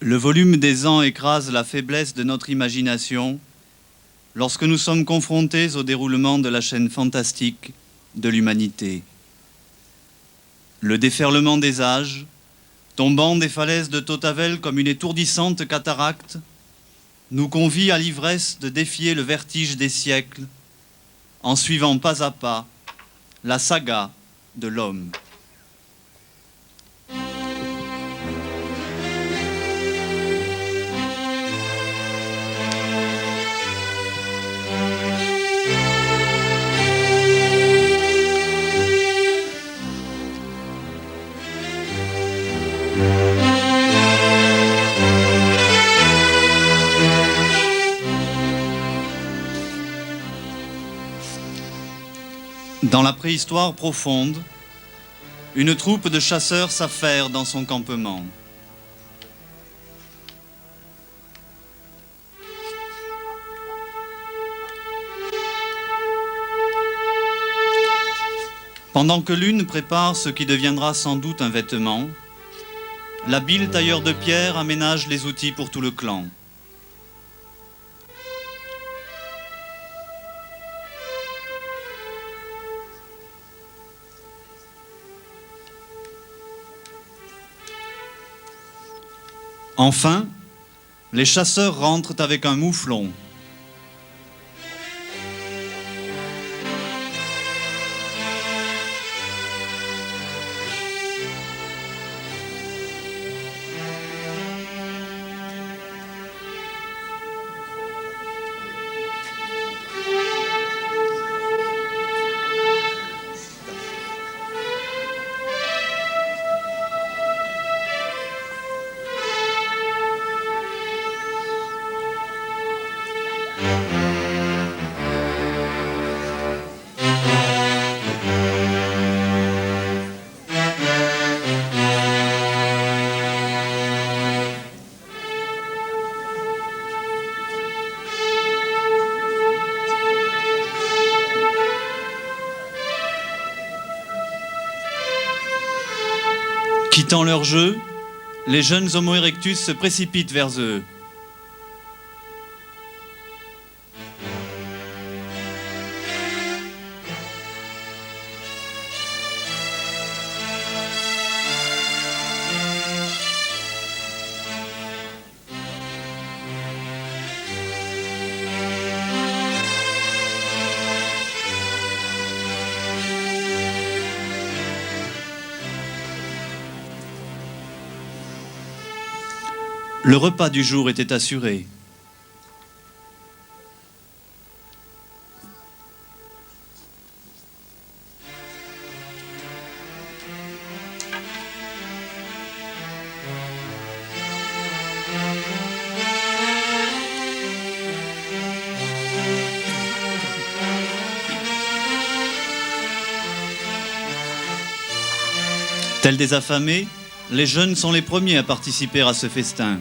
Le volume des ans écrase la faiblesse de notre imagination lorsque nous sommes confrontés au déroulement de la chaîne fantastique de l'humanité. Le déferlement des âges, tombant des falaises de Tautavel comme une étourdissante cataracte, nous convie à l'ivresse de défier le vertige des siècles en suivant pas à pas la saga de l'homme. Dans la préhistoire profonde, une troupe de chasseurs s'affaire dans son campement. Pendant que l'une prépare ce qui deviendra sans doute un vêtement, l'habile tailleur de pierre aménage les outils pour tout le clan. Enfin, les chasseurs rentrent avec un mouflon. Quittant leur jeu, les jeunes Homo erectus se précipitent vers eux. Le repas du jour était assuré. Tels des affamés, les jeunes sont les premiers à participer à ce festin.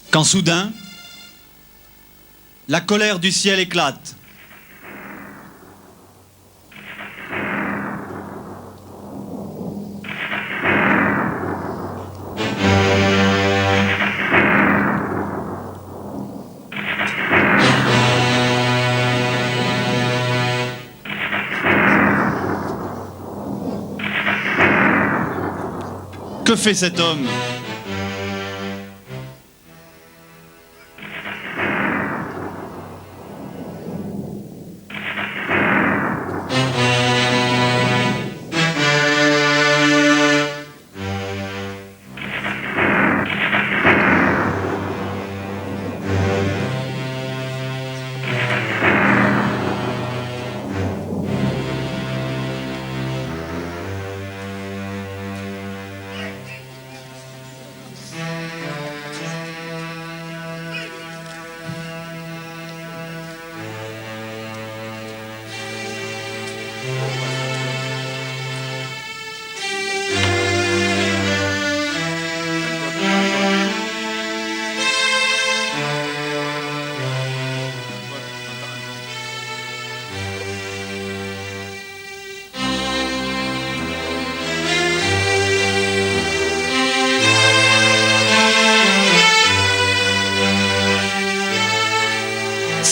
Quand soudain, la colère du ciel éclate. Que fait cet homme ?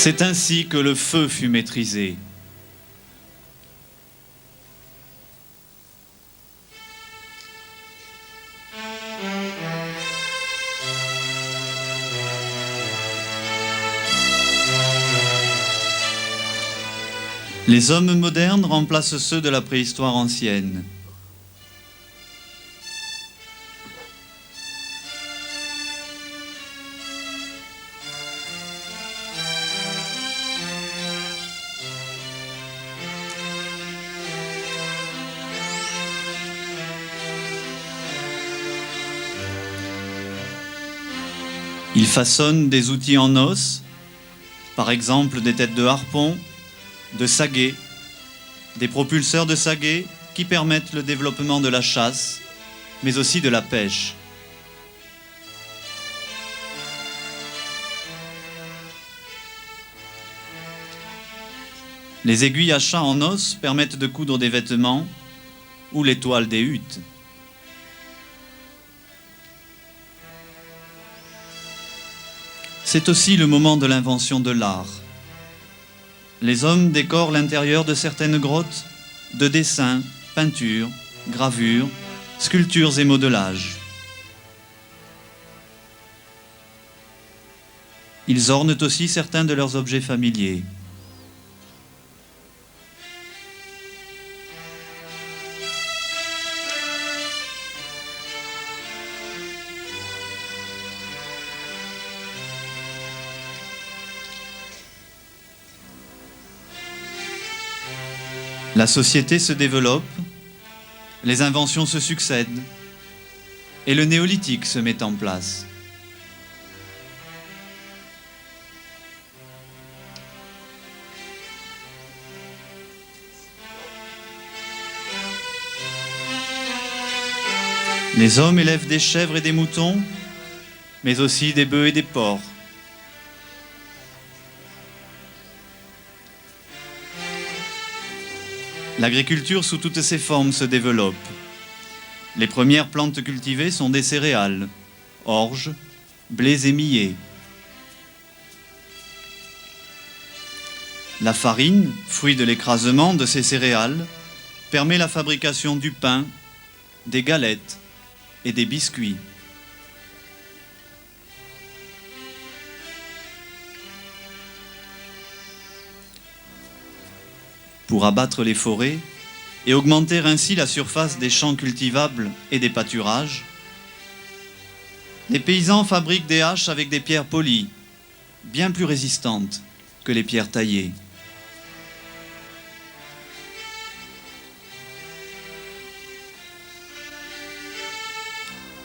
C'est ainsi que le feu fut maîtrisé. Les hommes modernes remplacent ceux de la préhistoire ancienne. Ils façonnent des outils en os, par exemple des têtes de harpon, de saguet, des propulseurs de saguet qui permettent le développement de la chasse, mais aussi de la pêche. Les aiguilles à chat en os permettent de coudre des vêtements ou les toiles des huttes. C'est aussi le moment de l'invention de l'art. Les hommes décorent l'intérieur de certaines grottes de dessins, peintures, gravures, sculptures et modelages. Ils ornent aussi certains de leurs objets familiers. La société se développe, les inventions se succèdent et le néolithique se met en place. Les hommes élèvent des chèvres et des moutons, mais aussi des bœufs et des porcs. L'agriculture sous toutes ses formes se développe. Les premières plantes cultivées sont des céréales, orge, blés et millet. La farine, fruit de l'écrasement de ces céréales, permet la fabrication du pain, des galettes et des biscuits. Pour abattre les forêts et augmenter ainsi la surface des champs cultivables et des pâturages, les paysans fabriquent des haches avec des pierres polies, bien plus résistantes que les pierres taillées.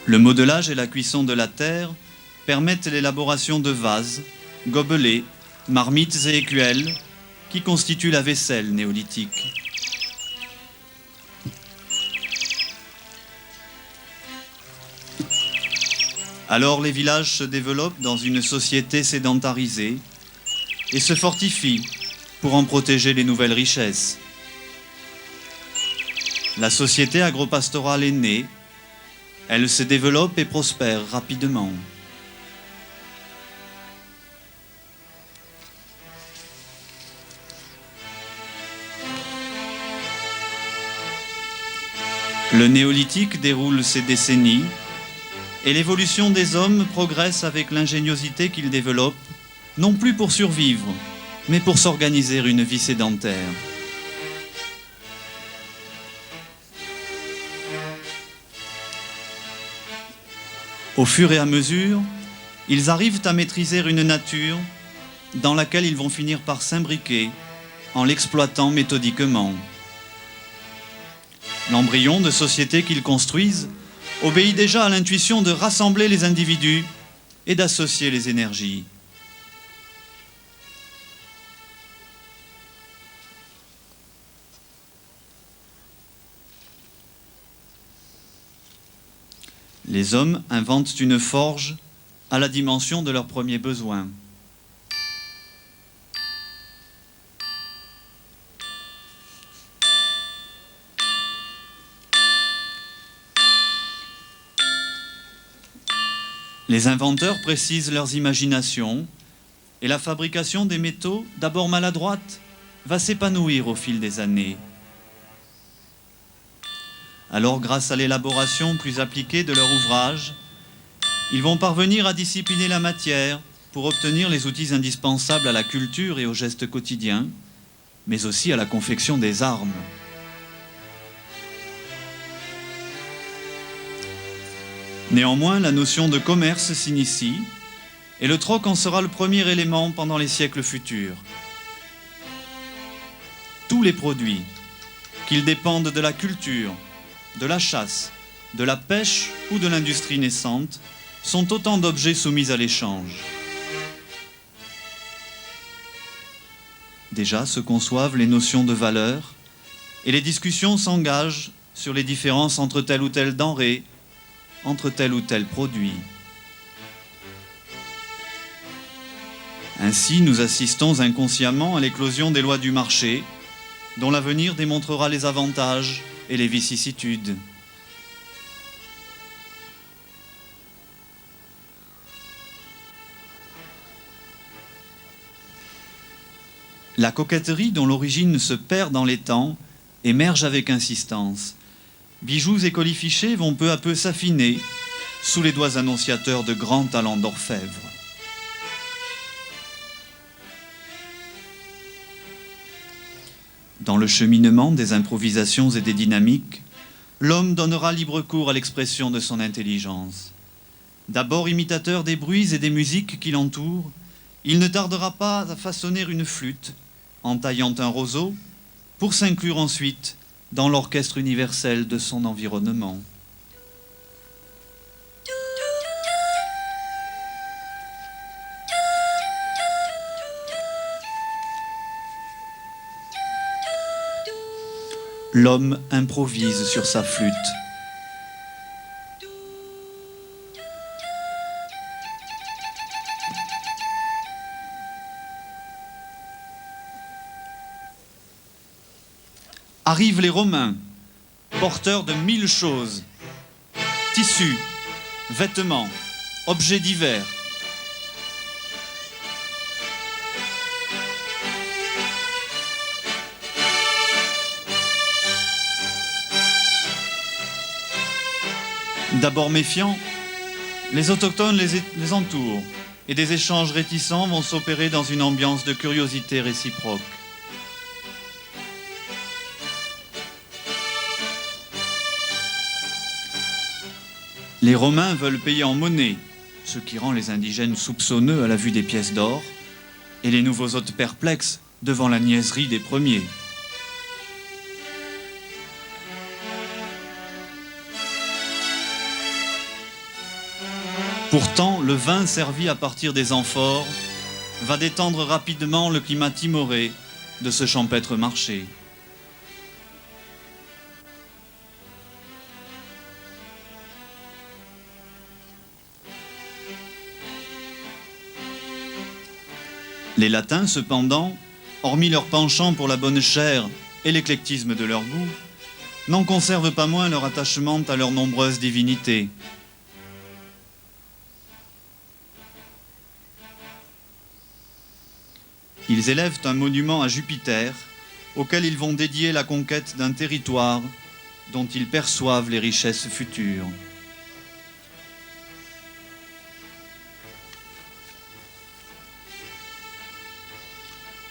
Le modelage et la cuisson de la terre permettent l'élaboration de vases, gobelets, marmites et écuelles qui constituent la vaisselle néolithique. Alors les villages se développent dans une société sédentarisée et se fortifient pour en protéger les nouvelles richesses. La société agropastorale est née, elle se développe et prospère rapidement. Le néolithique déroule ses décennies et l'évolution des hommes progresse avec l'ingéniosité qu'ils développent, non plus pour survivre, mais pour s'organiser une vie sédentaire. Au fur et à mesure, ils arrivent à maîtriser une nature dans laquelle ils vont finir par s'imbriquer en l'exploitant méthodiquement. L'embryon de société qu'ils construisent obéit déjà à l'intuition de rassembler les individus et d'associer les énergies. Les hommes inventent une forge à la dimension de leurs premiers besoins. Les inventeurs précisent leurs imaginations et la fabrication des métaux, d'abord maladroite, va s'épanouir au fil des années. Alors, grâce à l'élaboration plus appliquée de leur ouvrage, ils vont parvenir à discipliner la matière pour obtenir les outils indispensables à la culture et aux gestes quotidiens, mais aussi à la confection des armes. Néanmoins, la notion de commerce s'initie et le troc en sera le premier élément pendant les siècles futurs. Tous les produits, qu'ils dépendent de la culture, de la chasse, de la pêche ou de l'industrie naissante, sont autant d'objets soumis à l'échange. Déjà se conçoivent les notions de valeur et les discussions s'engagent sur les différences entre telle ou telle denrée, entre tel ou tel produit. Ainsi, nous assistons inconsciemment à l'éclosion des lois du marché, dont l'avenir démontrera les avantages et les vicissitudes. La coquetterie, dont l'origine se perd dans les temps, émerge avec insistance. Bijoux et colifichets vont peu à peu s'affiner sous les doigts annonciateurs de grands talents d'orfèvre. Dans le cheminement des improvisations et des dynamiques, l'homme donnera libre cours à l'expression de son intelligence. D'abord imitateur des bruits et des musiques qui l'entourent, il ne tardera pas à façonner une flûte, en taillant un roseau, pour s'inclure ensuite dans l'orchestre universel de son environnement. L'homme improvise sur sa flûte. Arrivent les Romains, porteurs de 1000 choses, tissus, vêtements, objets divers. D'abord méfiants, les autochtones les entourent et des échanges réticents vont s'opérer dans une ambiance de curiosité réciproque. Les Romains veulent payer en monnaie, ce qui rend les indigènes soupçonneux à la vue des pièces d'or, et les nouveaux hôtes perplexes devant la niaiserie des premiers. Pourtant, le vin servi à partir des amphores va détendre rapidement le climat timoré de ce champêtre marché. Les Latins, cependant, hormis leur penchant pour la bonne chère et l'éclectisme de leur goût, n'en conservent pas moins leur attachement à leurs nombreuses divinités. Ils élèvent un monument à Jupiter, auquel ils vont dédier la conquête d'un territoire dont ils perçoivent les richesses futures.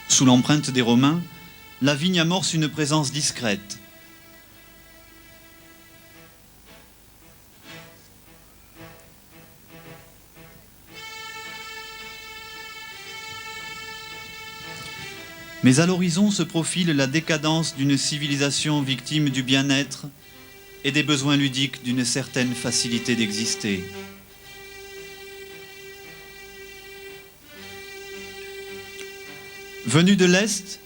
Sous l'empreinte des Romains, la vigne amorce une présence discrète. Mais à l'horizon se profile la décadence d'une civilisation victime du bien-être et des besoins ludiques d'une certaine facilité d'exister. Venus de l'Est,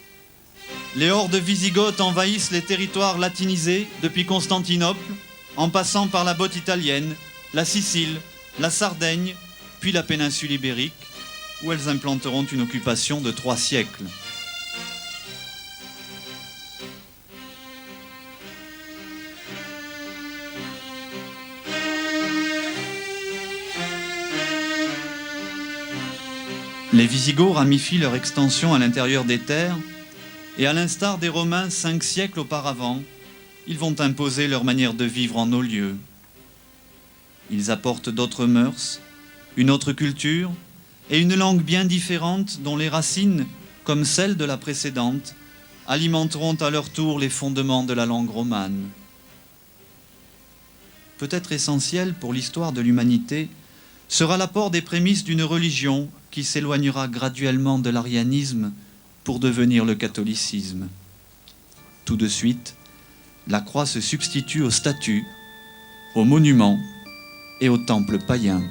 les hordes wisigothes envahissent les territoires latinisés depuis Constantinople, en passant par la botte italienne, la Sicile, la Sardaigne, puis la péninsule ibérique, où elles implanteront une occupation de 3 siècles. Les Visigoths ramifient leur extension à l'intérieur des terres et à l'instar des Romains 5 siècles auparavant, ils vont imposer leur manière de vivre en nos lieux. Ils apportent d'autres mœurs, une autre culture et une langue bien différente dont les racines, comme celles de la précédente, alimenteront à leur tour les fondements de la langue romane. Peut-être essentiel pour l'histoire de l'humanité sera l'apport des prémices d'une religion qui s'éloignera graduellement de l'arianisme pour devenir le catholicisme. Tout de suite, la croix se substitue aux statues, aux monuments et aux temples païens.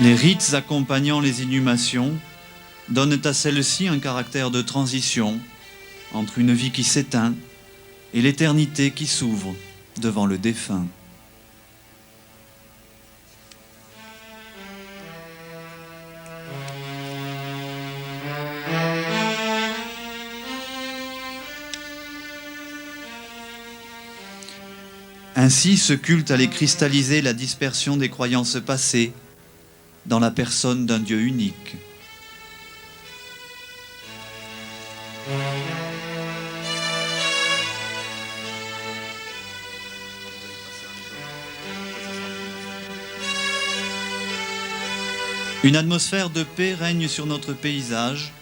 Les rites accompagnant les inhumations donnent à celle-ci un caractère de transition entre une vie qui s'éteint et l'éternité qui s'ouvre devant le défunt. Ainsi, ce culte allait cristalliser la dispersion des croyances passées dans la personne d'un Dieu unique. Une atmosphère de paix règne sur notre paysage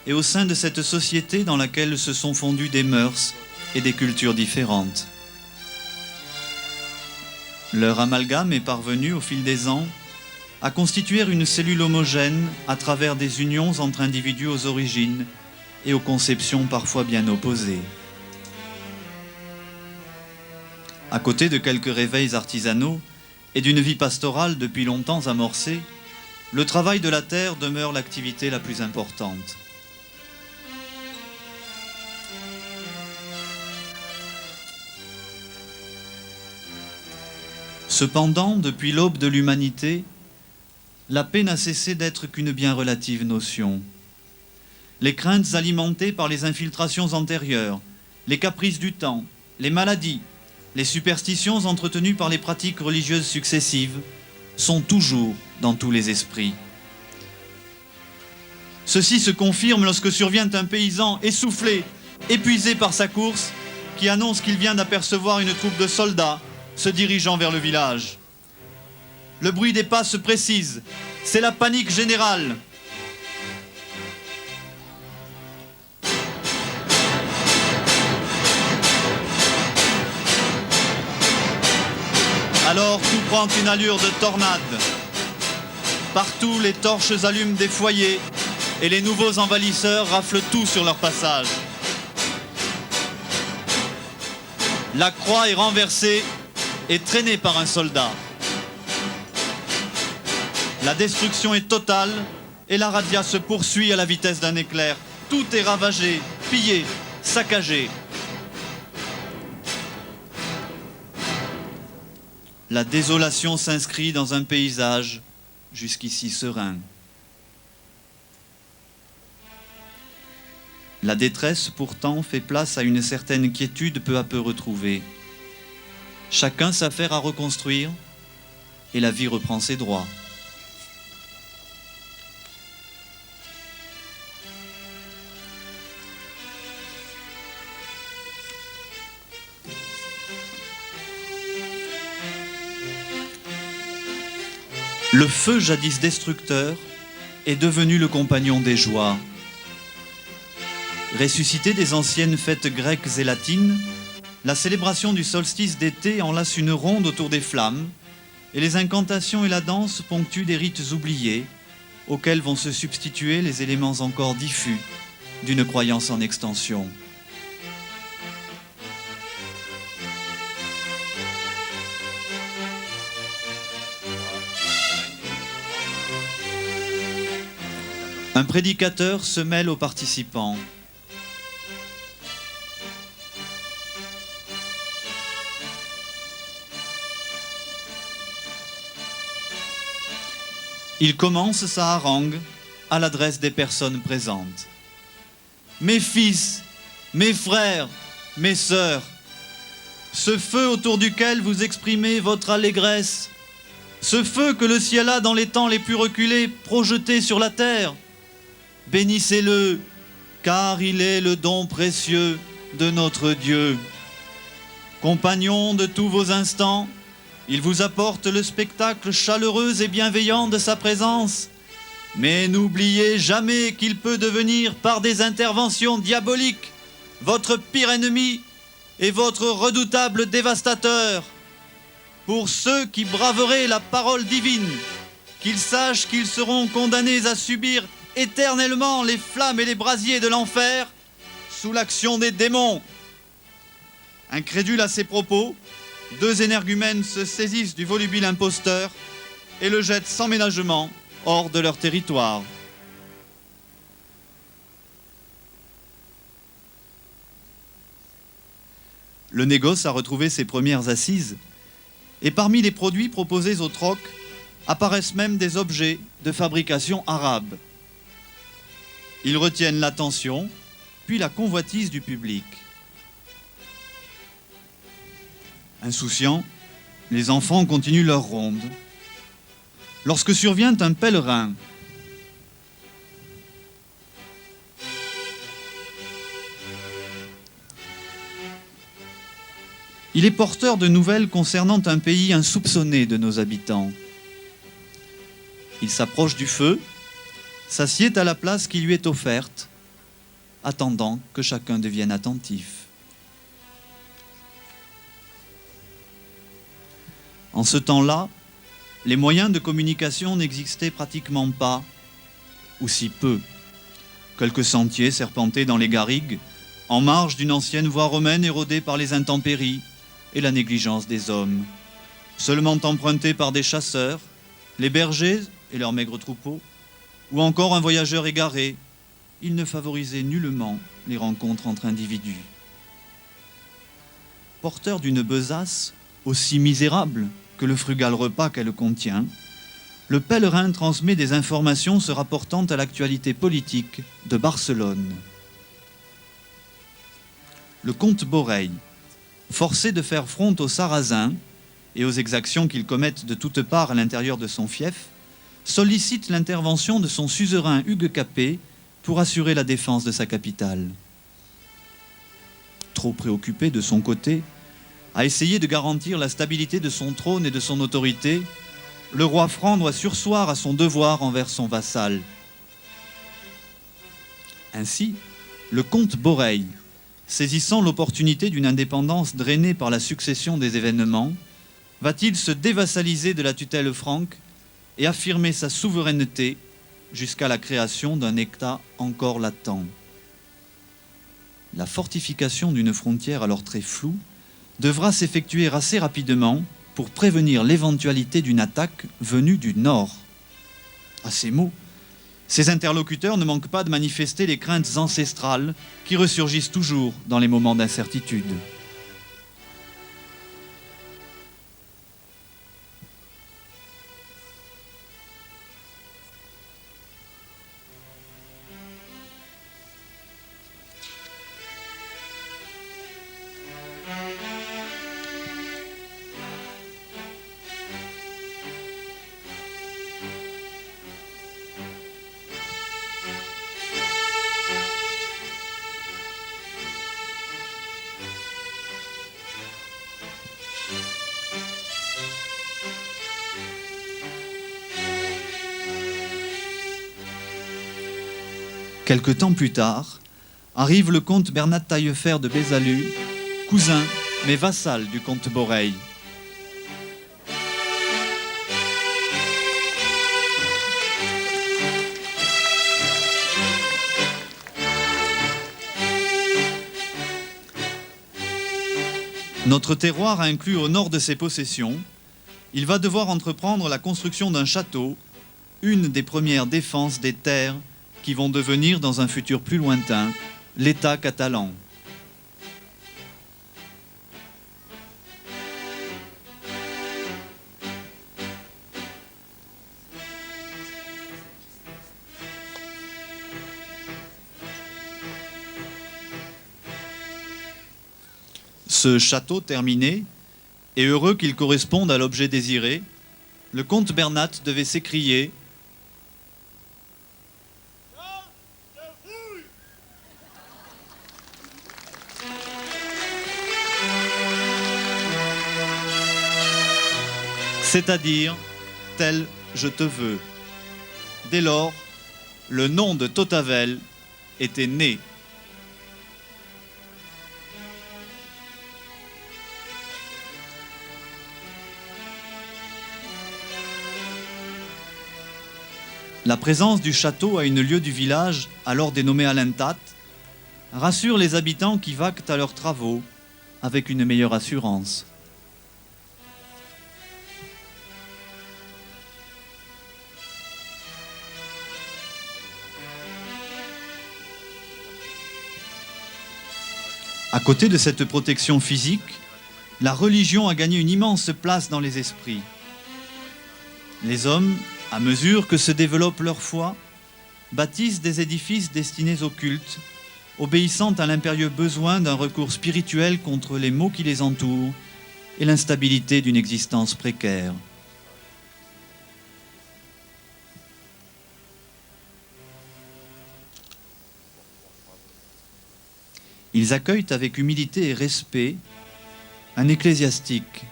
et au sein de cette société dans laquelle se sont fondues des mœurs et des cultures différentes. Leur amalgame est parvenu au fil des ans à constituer une cellule homogène à travers des unions entre individus aux origines et aux conceptions parfois bien opposées. À côté de quelques réveils artisanaux et d'une vie pastorale depuis longtemps amorcée, le travail de la terre demeure l'activité la plus importante. Cependant, depuis l'aube de l'humanité, la paix n'a cessé d'être qu'une bien relative notion. Les craintes alimentées par les infiltrations antérieures, les caprices du temps, les maladies, les superstitions entretenues par les pratiques religieuses successives sont toujours dans tous les esprits. Ceci se confirme lorsque survient un paysan essoufflé, épuisé par sa course, qui annonce qu'il vient d'apercevoir une troupe de soldats se dirigeant vers le village. Le bruit des pas se précise, c'est la panique générale. Alors tout prend une allure de tornade. Partout, les torches allument des foyers et les nouveaux envahisseurs raflent tout sur leur passage. La croix est renversée et traînée par un soldat. La destruction est totale et la razzia se poursuit à la vitesse d'un éclair. Tout est ravagé, pillé, saccagé. La désolation s'inscrit dans un paysage jusqu'ici serein. La détresse pourtant fait place à une certaine quiétude peu à peu retrouvée. Chacun s'affaire à reconstruire et la vie reprend ses droits. Le feu jadis destructeur est devenu le compagnon des joies. Ressuscité des anciennes fêtes grecques et latines, la célébration du solstice d'été enlace une ronde autour des flammes et les incantations et la danse ponctuent des rites oubliés auxquels vont se substituer les éléments encore diffus d'une croyance en extension. Un prédicateur se mêle aux participants. Il commence sa harangue à l'adresse des personnes présentes. Mes fils, mes frères, mes sœurs, ce feu autour duquel vous exprimez votre allégresse, ce feu que le ciel a dans les temps les plus reculés projeté sur la terre, bénissez-le, car il est le don précieux de notre Dieu. Compagnon de tous vos instants, il vous apporte le spectacle chaleureux et bienveillant de sa présence. Mais n'oubliez jamais qu'il peut devenir, par des interventions diaboliques, votre pire ennemi et votre redoutable dévastateur. Pour ceux qui braveraient la parole divine, qu'ils sachent qu'ils seront condamnés à subir éternellement les flammes et les brasiers de l'enfer sous l'action des démons. Incrédules à ces propos, deux énergumènes se saisissent du volubile imposteur et le jettent sans ménagement hors de leur territoire. Le négoce a retrouvé ses premières assises et parmi les produits proposés au troc apparaissent même des objets de fabrication arabe. Ils retiennent l'attention, puis la convoitise du public. Insouciants, les enfants continuent leur ronde. Lorsque survient un pèlerin, il est porteur de nouvelles concernant un pays insoupçonné de nos habitants. Il s'approche du feu, s'assied à la place qui lui est offerte, attendant que chacun devienne attentif. En ce temps-là, les moyens de communication n'existaient pratiquement pas, ou si peu. Quelques sentiers serpentaient dans les garrigues, en marge d'une ancienne voie romaine érodée par les intempéries et la négligence des hommes, seulement empruntés par des chasseurs, les bergers et leurs maigres troupeaux, ou encore un voyageur égaré. Il ne favorisait nullement les rencontres entre individus. Porteur d'une besace aussi misérable que le frugal repas qu'elle contient, le pèlerin transmet des informations se rapportant à l'actualité politique de Barcelone. Le comte Borrell, forcé de faire front aux Sarrasins et aux exactions qu'ils commettent de toutes parts à l'intérieur de son fief, sollicite l'intervention de son suzerain Hugues Capet pour assurer la défense de sa capitale. Trop préoccupé de son côté à essayer de garantir la stabilité de son trône et de son autorité, le roi franc doit surseoir à son devoir envers son vassal. Ainsi, le comte Borrell, saisissant l'opportunité d'une indépendance drainée par la succession des événements, va-t-il se dévassaliser de la tutelle franque et affirmer sa souveraineté jusqu'à la création d'un État encore latent. La fortification d'une frontière alors très floue devra s'effectuer assez rapidement pour prévenir l'éventualité d'une attaque venue du nord. À ces mots, ses interlocuteurs ne manquent pas de manifester les craintes ancestrales qui ressurgissent toujours dans les moments d'incertitude. Quelque temps plus tard, arrive le comte Bernat Taillefer de Bézalus, cousin mais vassal du comte Boreil. Notre terroir inclut au nord de ses possessions, il va devoir entreprendre la construction d'un château, une des premières défenses des terres qui vont devenir, dans un futur plus lointain, l'État catalan. Ce château terminé, et heureux qu'il corresponde à l'objet désiré, le comte Bernat devait s'écrier : c'est-à-dire tel je te veux. Dès lors, le nom de Tautavel était né. La présence du château à une lieue du village, alors dénommé Alentat, rassure les habitants qui vaquent à leurs travaux avec une meilleure assurance. À côté de cette protection physique, la religion a gagné une immense place dans les esprits. Les hommes, à mesure que se développe leur foi, bâtissent des édifices destinés au culte, obéissant à l'impérieux besoin d'un recours spirituel contre les maux qui les entourent et l'instabilité d'une existence précaire. Ils accueillent avec humilité et respect un ecclésiastique.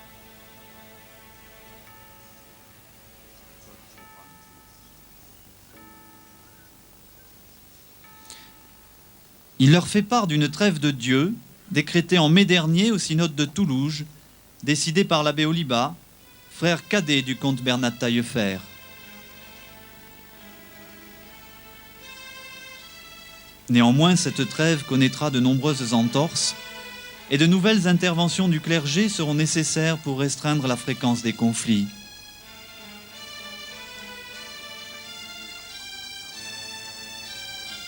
Il leur fait part d'une trêve de Dieu, décrétée en mai dernier au synode de Toulouse, décidée par l'abbé Oliba, frère cadet du comte Bernat Taillefer. Néanmoins, cette trêve connaîtra de nombreuses entorses et de nouvelles interventions du clergé seront nécessaires pour restreindre la fréquence des conflits.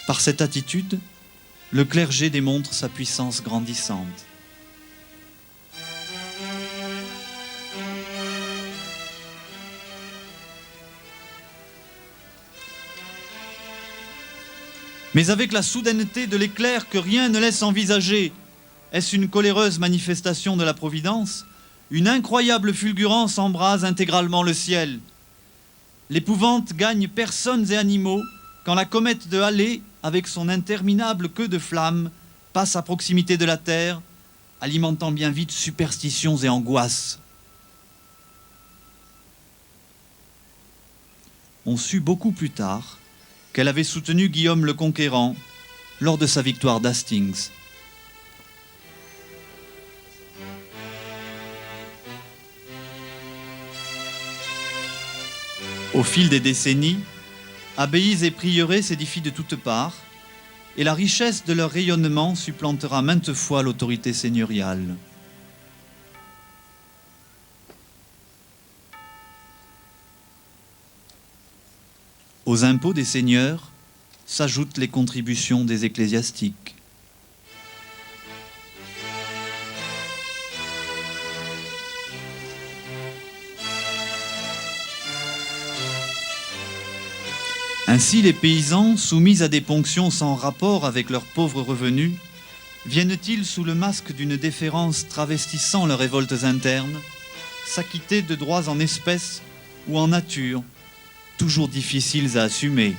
Par cette attitude, le clergé démontre sa puissance grandissante. Mais avec la soudaineté de l'éclair que rien ne laisse envisager, est-ce une coléreuse manifestation de la Providence? Une incroyable fulgurance embrase intégralement le ciel. L'épouvante gagne personnes et animaux quand la comète de Halley, avec son interminable queue de flammes, passe à proximité de la Terre, alimentant bien vite superstitions et angoisses. On sut beaucoup plus tard qu'elle avait soutenu Guillaume le Conquérant lors de sa victoire d'Hastings. Au fil des décennies, abbayes et prieurés s'édifient de toutes parts, et la richesse de leur rayonnement supplantera maintes fois l'autorité seigneuriale. Aux impôts des seigneurs s'ajoutent les contributions des ecclésiastiques. Ainsi, les paysans, soumis à des ponctions sans rapport avec leurs pauvres revenus, viennent-ils, sous le masque d'une déférence travestissant leurs révoltes internes, s'acquitter de droits en espèces ou en nature, toujours difficiles à assumer.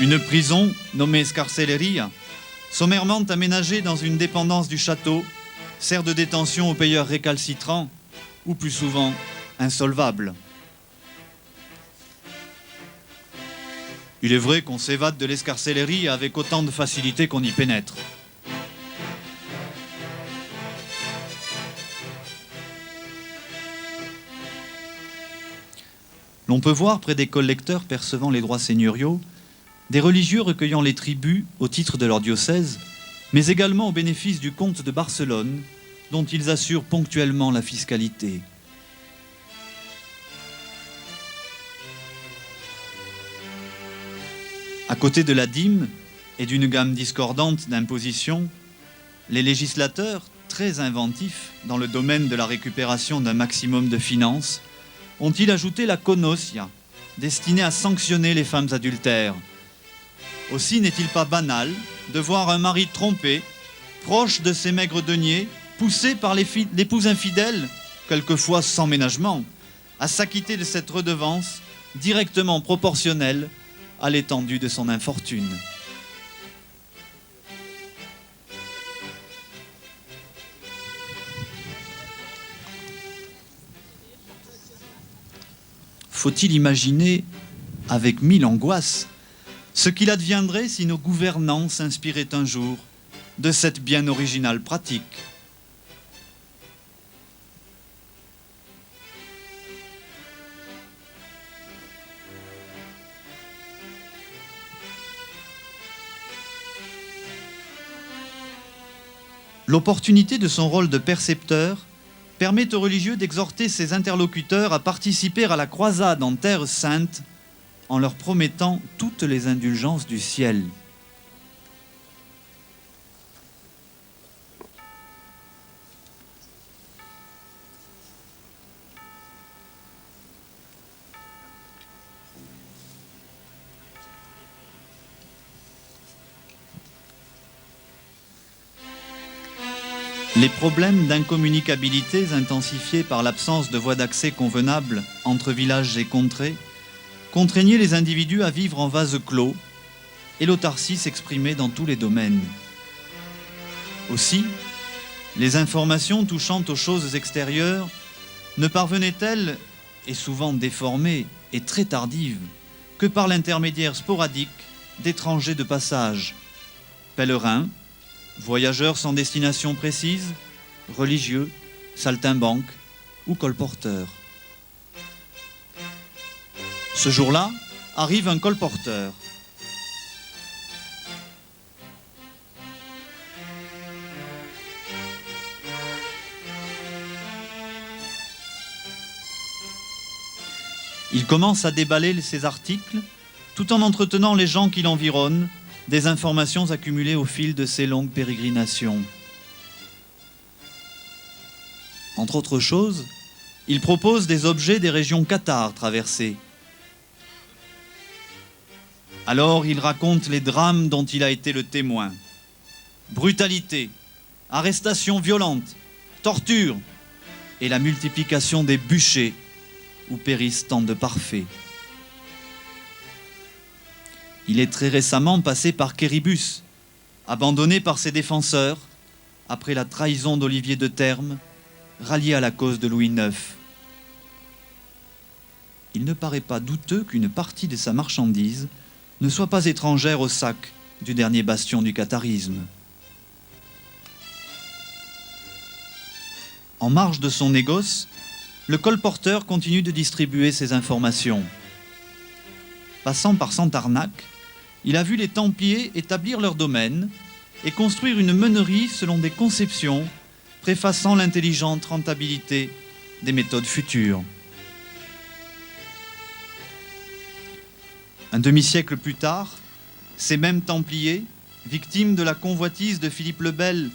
Une prison, nommée Scarcelleria, sommairement aménagée dans une dépendance du château, sert de détention aux payeurs récalcitrants, ou plus souvent insolvables. Il est vrai qu'on s'évade de l'escarcellerie avec autant de facilité qu'on y pénètre. L'on peut voir près des collecteurs percevant les droits seigneuriaux des religieux recueillant les tributs au titre de leur diocèse, mais également au bénéfice du comte de Barcelone, dont ils assurent ponctuellement la fiscalité. À côté de la dîme et d'une gamme discordante d'impositions, les législateurs, très inventifs dans le domaine de la récupération d'un maximum de finances, ont-ils ajouté la conoscia, destinée à sanctionner les femmes adultères. Aussi n'est-il pas banal de voir un mari trompé, proche de ses maigres deniers, poussé par l'épouse infidèle, quelquefois sans ménagement, à s'acquitter de cette redevance directement proportionnelle à l'étendue de son infortune. Faut-il imaginer, avec mille angoisses, ce qu'il adviendrait si nos gouvernants s'inspiraient un jour de cette bien originale pratique? L'opportunité de son rôle de percepteur permet aux religieux d'exhorter ses interlocuteurs à participer à la croisade en terre sainte en leur promettant toutes les indulgences du ciel. Les problèmes d'incommunicabilité intensifiés par l'absence de voies d'accès convenables entre villages et contrées contraignaient les individus à vivre en vase clos et l'autarcie s'exprimait dans tous les domaines. Aussi, les informations touchant aux choses extérieures ne parvenaient-elles, et souvent déformées et très tardives, que par l'intermédiaire sporadique d'étrangers de passage, pèlerins, voyageurs sans destination précise, religieux, saltimbanques ou colporteurs. Ce jour-là, arrive un colporteur. Il commence à déballer ses articles tout en entretenant les gens qui l'environnent des informations accumulées au fil de ses longues pérégrinations. Entre autres choses, il propose des objets des régions cathares traversées. Alors il raconte les drames dont il a été le témoin. Brutalité, arrestations violentes, torture et la multiplication des bûchers où périssent tant de parfaits. Il est très récemment passé par Quéribus, abandonné par ses défenseurs, après la trahison d'Olivier de Termes, rallié à la cause de Louis IX. Il ne paraît pas douteux qu'une partie de sa marchandise ne soit pas étrangère au sac du dernier bastion du catharisme. En marge de son négoce, le colporteur continue de distribuer ses informations. Passant par Santarnac, il a vu les Templiers établir leur domaine et construire une meunerie selon des conceptions préfaçant l'intelligente rentabilité des méthodes futures. Un demi-siècle plus tard, ces mêmes Templiers, victimes de la convoitise de Philippe le Bel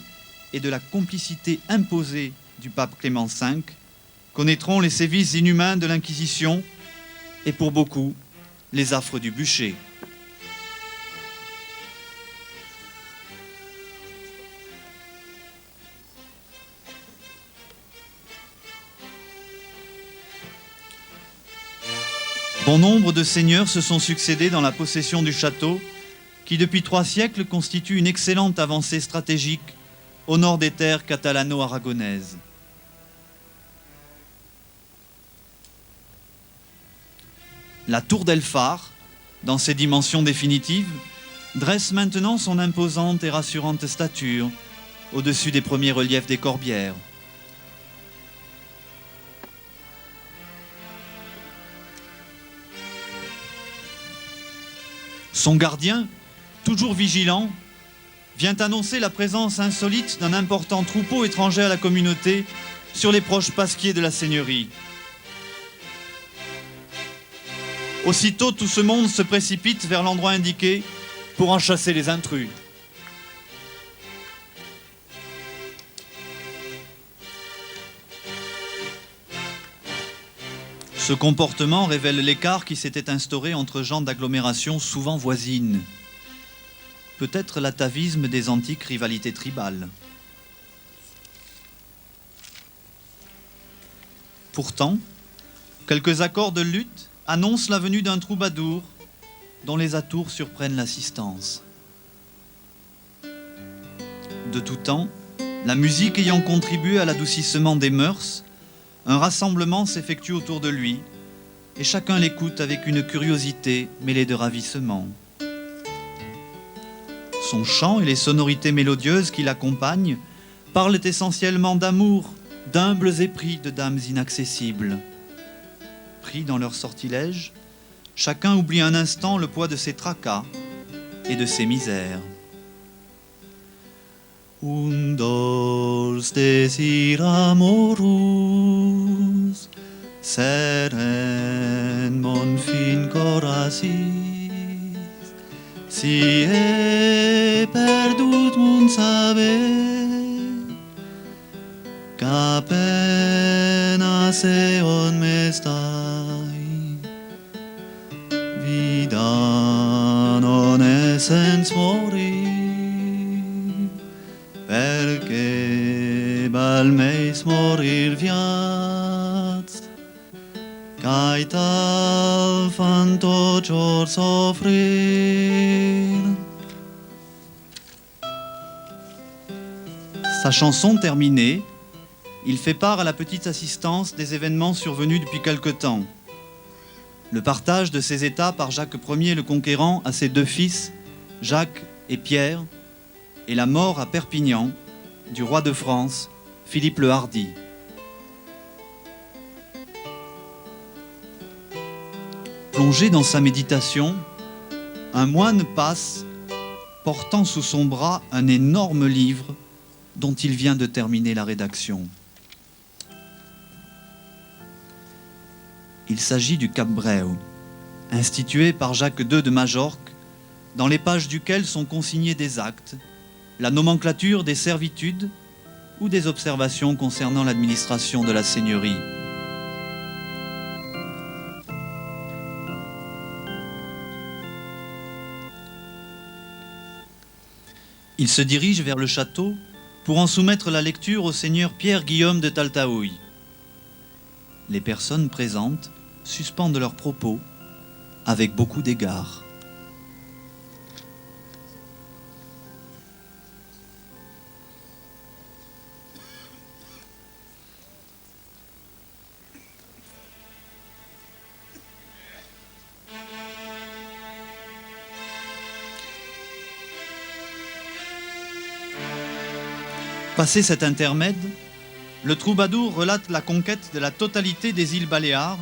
et de la complicité imposée du pape Clément V, connaîtront les sévices inhumains de l'Inquisition et pour beaucoup, les affres du bûcher. Bon nombre de seigneurs se sont succédés dans la possession du château, qui depuis 3 siècles constitue une excellente avancée stratégique au nord des terres catalano-aragonaises. La tour d'Elfar, dans ses dimensions définitives, dresse maintenant son imposante et rassurante stature au-dessus des premiers reliefs des Corbières. Son gardien, toujours vigilant, vient annoncer la présence insolite d'un important troupeau étranger à la communauté sur les proches pasquiers de la seigneurie. Aussitôt, tout ce monde se précipite vers l'endroit indiqué pour en chasser les intrus. Ce comportement révèle l'écart qui s'était instauré entre gens d'agglomérations souvent voisines. Peut-être l'atavisme des antiques rivalités tribales. Pourtant, quelques accords de lutte annoncent la venue d'un troubadour dont les atours surprennent l'assistance. De tout temps, la musique ayant contribué à l'adoucissement des mœurs, un rassemblement s'effectue autour de lui et chacun l'écoute avec une curiosité mêlée de ravissement. Son chant et les sonorités mélodieuses qui l'accompagnent parlent essentiellement d'amour, d'humbles épris de dames inaccessibles. Pris dans leur sortilège, chacun oublie un instant le poids de ses tracas et de ses misères. Un dolce desir amorus, seren mon fin coracis, si he perdut mon saber, qu'apenas on me stai, vida non essens morir, perché val meis morir viats, cae tal fan tot jor soffrir. Sa chanson terminée, il fait part à la petite assistance des événements survenus depuis quelque temps. Le partage de ses états par Jacques Ier le Conquérant à ses deux fils, Jacques et Pierre, et la mort à Perpignan du roi de France, Philippe le Hardi. Plongé dans sa méditation, un moine passe, portant sous son bras un énorme livre dont il vient de terminer la rédaction. Il s'agit du Cap Breu, institué par Jacques II de Majorque, dans les pages duquel sont consignés des actes, la nomenclature des servitudes ou des observations concernant l'administration de la seigneurie. Il se dirige vers le château pour en soumettre la lecture au seigneur Pierre-Guillaume de Taltaouille. Les personnes présentes suspendent leurs propos avec beaucoup d'égard. Passé cet intermède, le troubadour relate la conquête de la totalité des îles Baléares,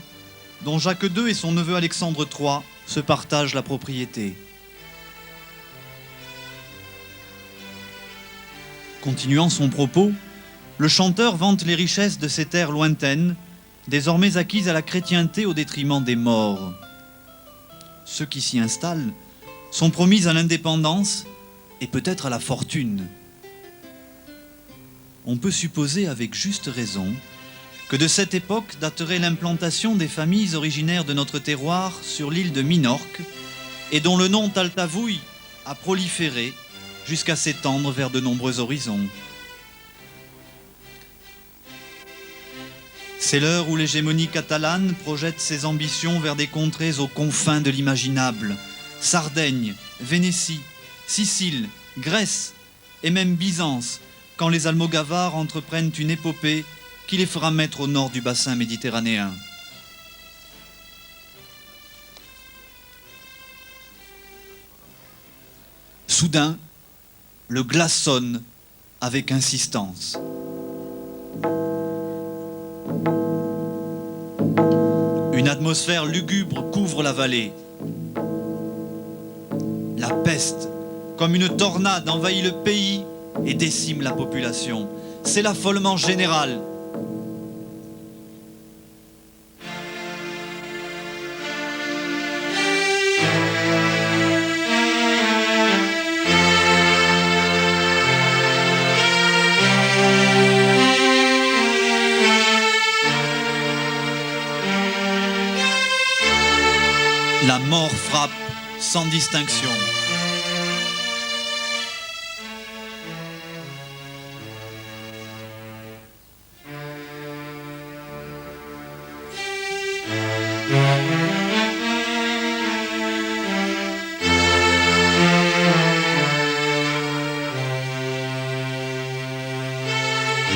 dont Jacques II et son neveu Alexandre III se partagent la propriété. Continuant son propos, le chanteur vante les richesses de ces terres lointaines, désormais acquises à la chrétienté au détriment des morts. Ceux qui s'y installent sont promis à l'indépendance et peut-être à la fortune. On peut supposer avec juste raison que de cette époque daterait l'implantation des familles originaires de notre terroir sur l'île de Minorque et dont le nom Taltavouille a proliféré jusqu'à s'étendre vers de nombreux horizons. C'est l'heure où l'hégémonie catalane projette ses ambitions vers des contrées aux confins de l'imaginable. Sardaigne, Vénétie, Sicile, Grèce et même Byzance, quand les Almogavars entreprennent une épopée qui les fera mettre au nord du bassin méditerranéen. Soudain, le glas sonne avec insistance. Une atmosphère lugubre couvre la vallée. La peste, comme une tornade, envahit le pays et décime la population. C'est l'affolement général. La mort frappe sans distinction.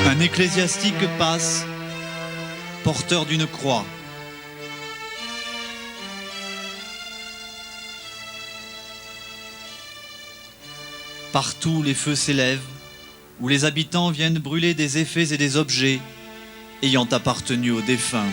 Un ecclésiastique passe, porteur d'une croix. Partout les feux s'élèvent, où les habitants viennent brûler des effets et des objets ayant appartenu aux défunts.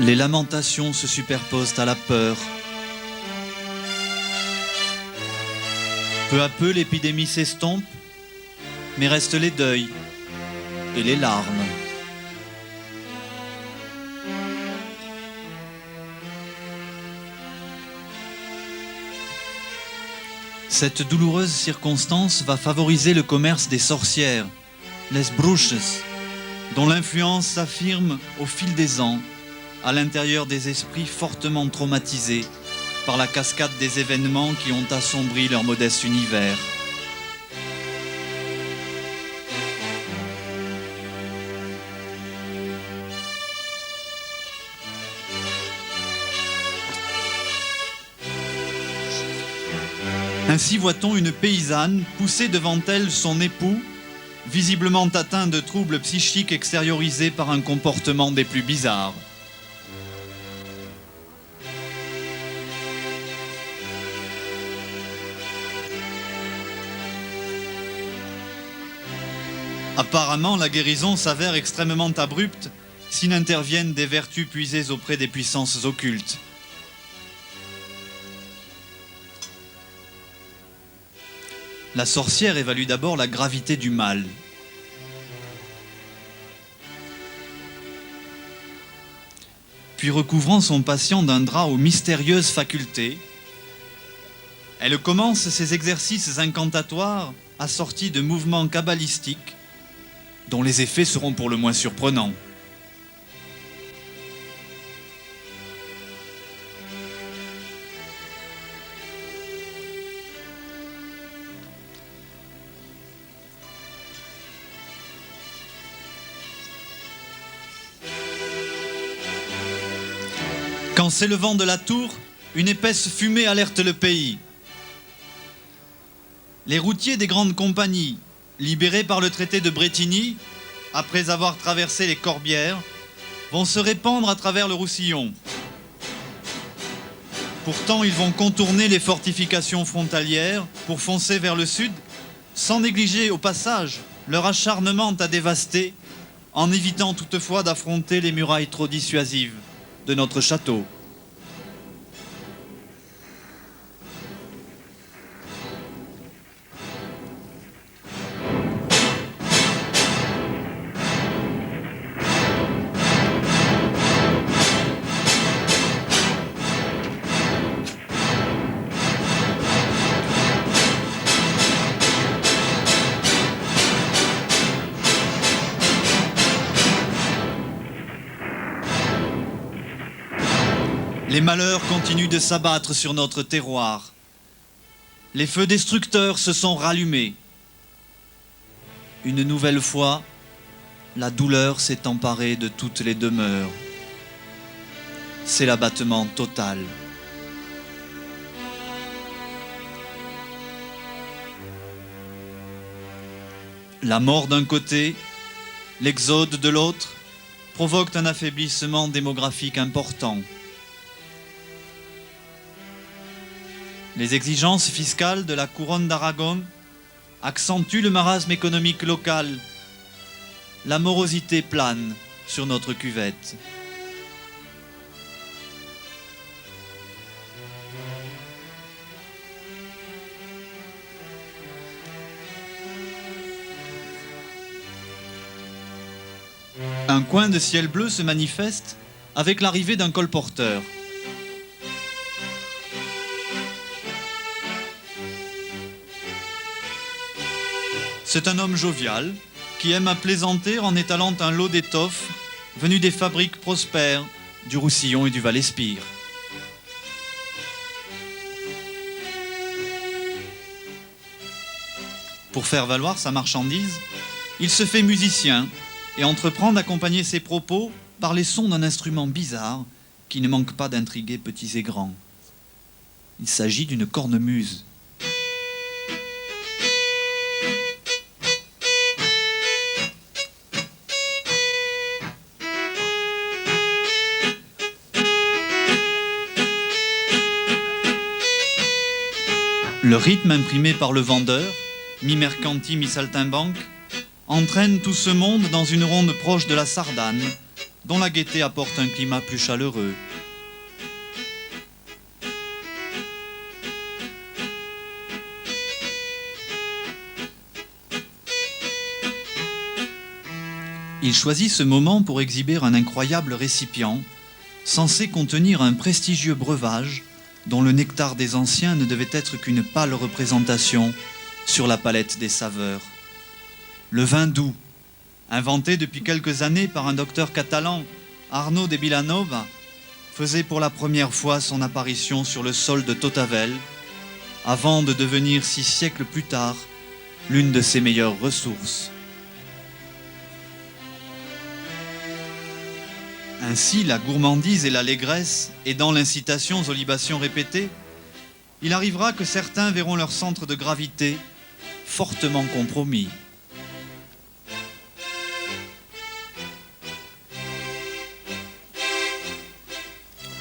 Les lamentations se superposent à la peur. Peu à peu, l'épidémie s'estompe, mais restent les deuils et les larmes. Cette douloureuse circonstance va favoriser le commerce des sorcières, les bruches, dont l'influence s'affirme au fil des ans à l'intérieur des esprits fortement traumatisés par la cascade des événements qui ont assombri leur modeste univers. Ainsi voit-on une paysanne pousser devant elle son époux, visiblement atteint de troubles psychiques extériorisés par un comportement des plus bizarres. Apparemment, la guérison s'avère extrêmement abrupte s'il n'interviennent des vertus puisées auprès des puissances occultes. La sorcière évalue d'abord la gravité du mal. Puis recouvrant son patient d'un drap aux mystérieuses facultés, elle commence ses exercices incantatoires assortis de mouvements kabbalistiques dont les effets seront pour le moins surprenants. Quand s'élevant de la tour, une épaisse fumée alerte le pays. Les routiers des grandes compagnies, libérés par le traité de Bretigny, après avoir traversé les Corbières, vont se répandre à travers le Roussillon. Pourtant, ils vont contourner les fortifications frontalières pour foncer vers le sud, sans négliger au passage leur acharnement à dévaster, en évitant toutefois d'affronter les murailles trop dissuasives de notre château. Les malheurs continuent de s'abattre sur notre terroir. Les feux destructeurs se sont rallumés. Une nouvelle fois, la douleur s'est emparée de toutes les demeures. C'est l'abattement total. La mort d'un côté, l'exode de l'autre, provoquent un affaiblissement démographique important. Les exigences fiscales de la couronne d'Aragon accentuent le marasme économique local. La morosité plane sur notre cuvette. Un coin de ciel bleu se manifeste avec l'arrivée d'un colporteur. C'est un homme jovial qui aime à plaisanter en étalant un lot d'étoffes venues des fabriques prospères du Roussillon et du Val-Espire. Pour faire valoir sa marchandise, il se fait musicien et entreprend d'accompagner ses propos par les sons d'un instrument bizarre qui ne manque pas d'intriguer petits et grands. Il s'agit d'une cornemuse. Le rythme imprimé par le vendeur, mi-mercanti, mi-saltimbanque, entraîne tout ce monde dans une ronde proche de la Sardane, dont la gaieté apporte un climat plus chaleureux. Il choisit ce moment pour exhiber un incroyable récipient, censé contenir un prestigieux breuvage, dont le nectar des anciens ne devait être qu'une pâle représentation sur la palette des saveurs. Le vin doux, inventé depuis quelques années par un docteur catalan, Arnaud de Vilanova, faisait pour la première fois son apparition sur le sol de Totavel, avant de devenir 6 siècles plus tard l'une de ses meilleures ressources. Ainsi, la gourmandise et l'allégresse aidant l'incitation aux libations répétées, il arrivera que certains verront leur centre de gravité fortement compromis.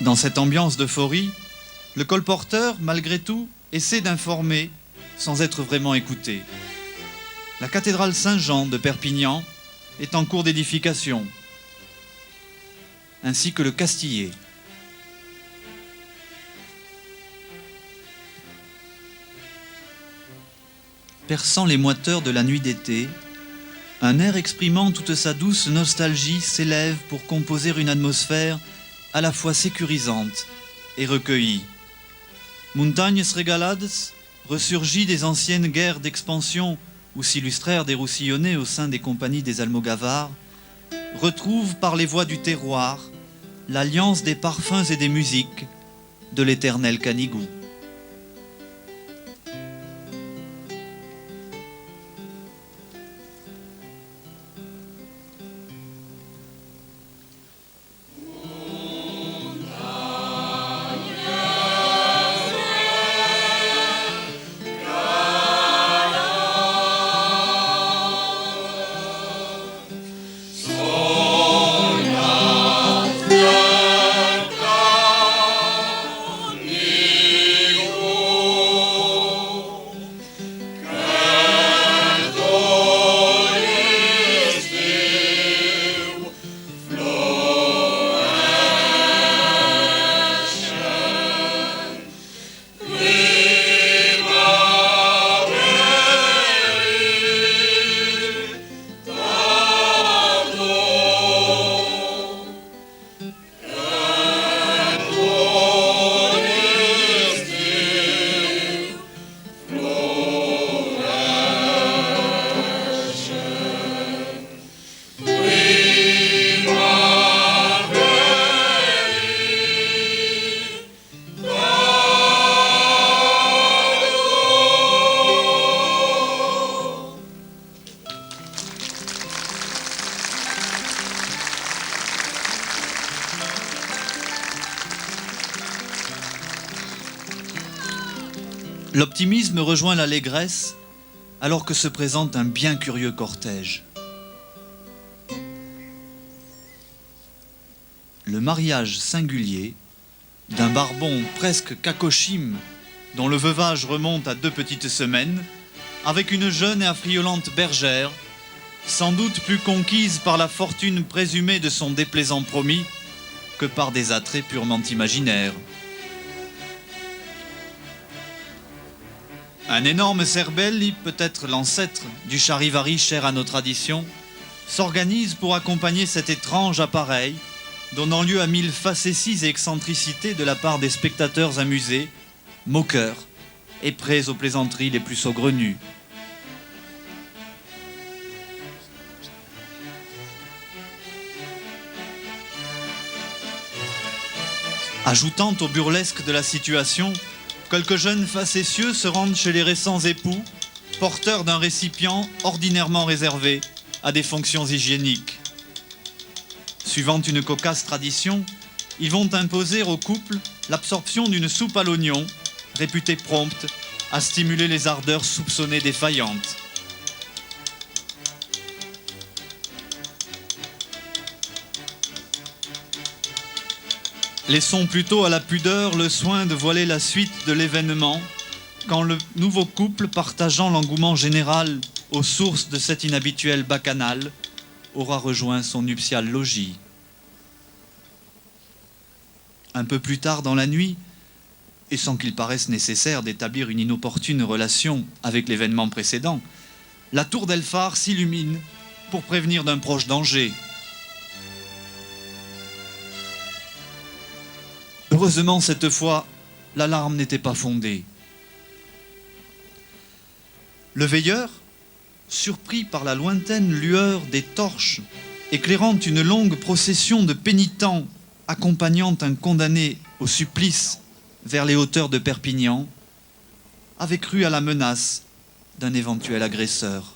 Dans cette ambiance d'euphorie, le colporteur, malgré tout, essaie d'informer sans être vraiment écouté. La cathédrale Saint-Jean de Perpignan est en cours d'édification, ainsi que le Castillet. Perçant les moiteurs de la nuit d'été, un air exprimant toute sa douce nostalgie s'élève pour composer une atmosphère à la fois sécurisante et recueillie. Montagnes Regalades ressurgit des anciennes guerres d'expansion où s'illustrèrent des Roussillonnais au sein des compagnies des Almogavars, retrouve par les voies du terroir l'alliance des parfums et des musiques de l'éternel Canigou. L'optimisme rejoint l'allégresse alors que se présente un bien curieux cortège. Le mariage singulier d'un barbon presque cacochime, dont le veuvage remonte à 2 petites semaines, avec une jeune et affriolante bergère, sans doute plus conquise par la fortune présumée de son déplaisant promis que par des attraits purement imaginaires. Un énorme cerbelli, peut-être l'ancêtre du charivari cher à nos traditions, s'organise pour accompagner cet étrange appareil, donnant lieu à 1000 facéties et excentricités de la part des spectateurs amusés, moqueurs et prêts aux plaisanteries les plus saugrenues. Ajoutant au burlesque de la situation, quelques jeunes facétieux se rendent chez les récents époux, porteurs d'un récipient ordinairement réservé à des fonctions hygiéniques. Suivant une cocasse tradition, ils vont imposer au couple l'absorption d'une soupe à l'oignon, réputée prompte à stimuler les ardeurs soupçonnées défaillantes. Laissons plutôt à la pudeur le soin de voiler la suite de l'événement, quand le nouveau couple, partageant l'engouement général aux sources de cet inhabituel bacchanal, aura rejoint son nuptial logis. Un peu plus tard dans la nuit, et sans qu'il paraisse nécessaire d'établir une inopportune relation avec l'événement précédent, la tour d'Elphar s'illumine pour prévenir d'un proche danger. Heureusement, cette fois, l'alarme n'était pas fondée. Le veilleur, surpris par la lointaine lueur des torches éclairant une longue procession de pénitents accompagnant un condamné au supplice vers les hauteurs de Perpignan, avait cru à la menace d'un éventuel agresseur.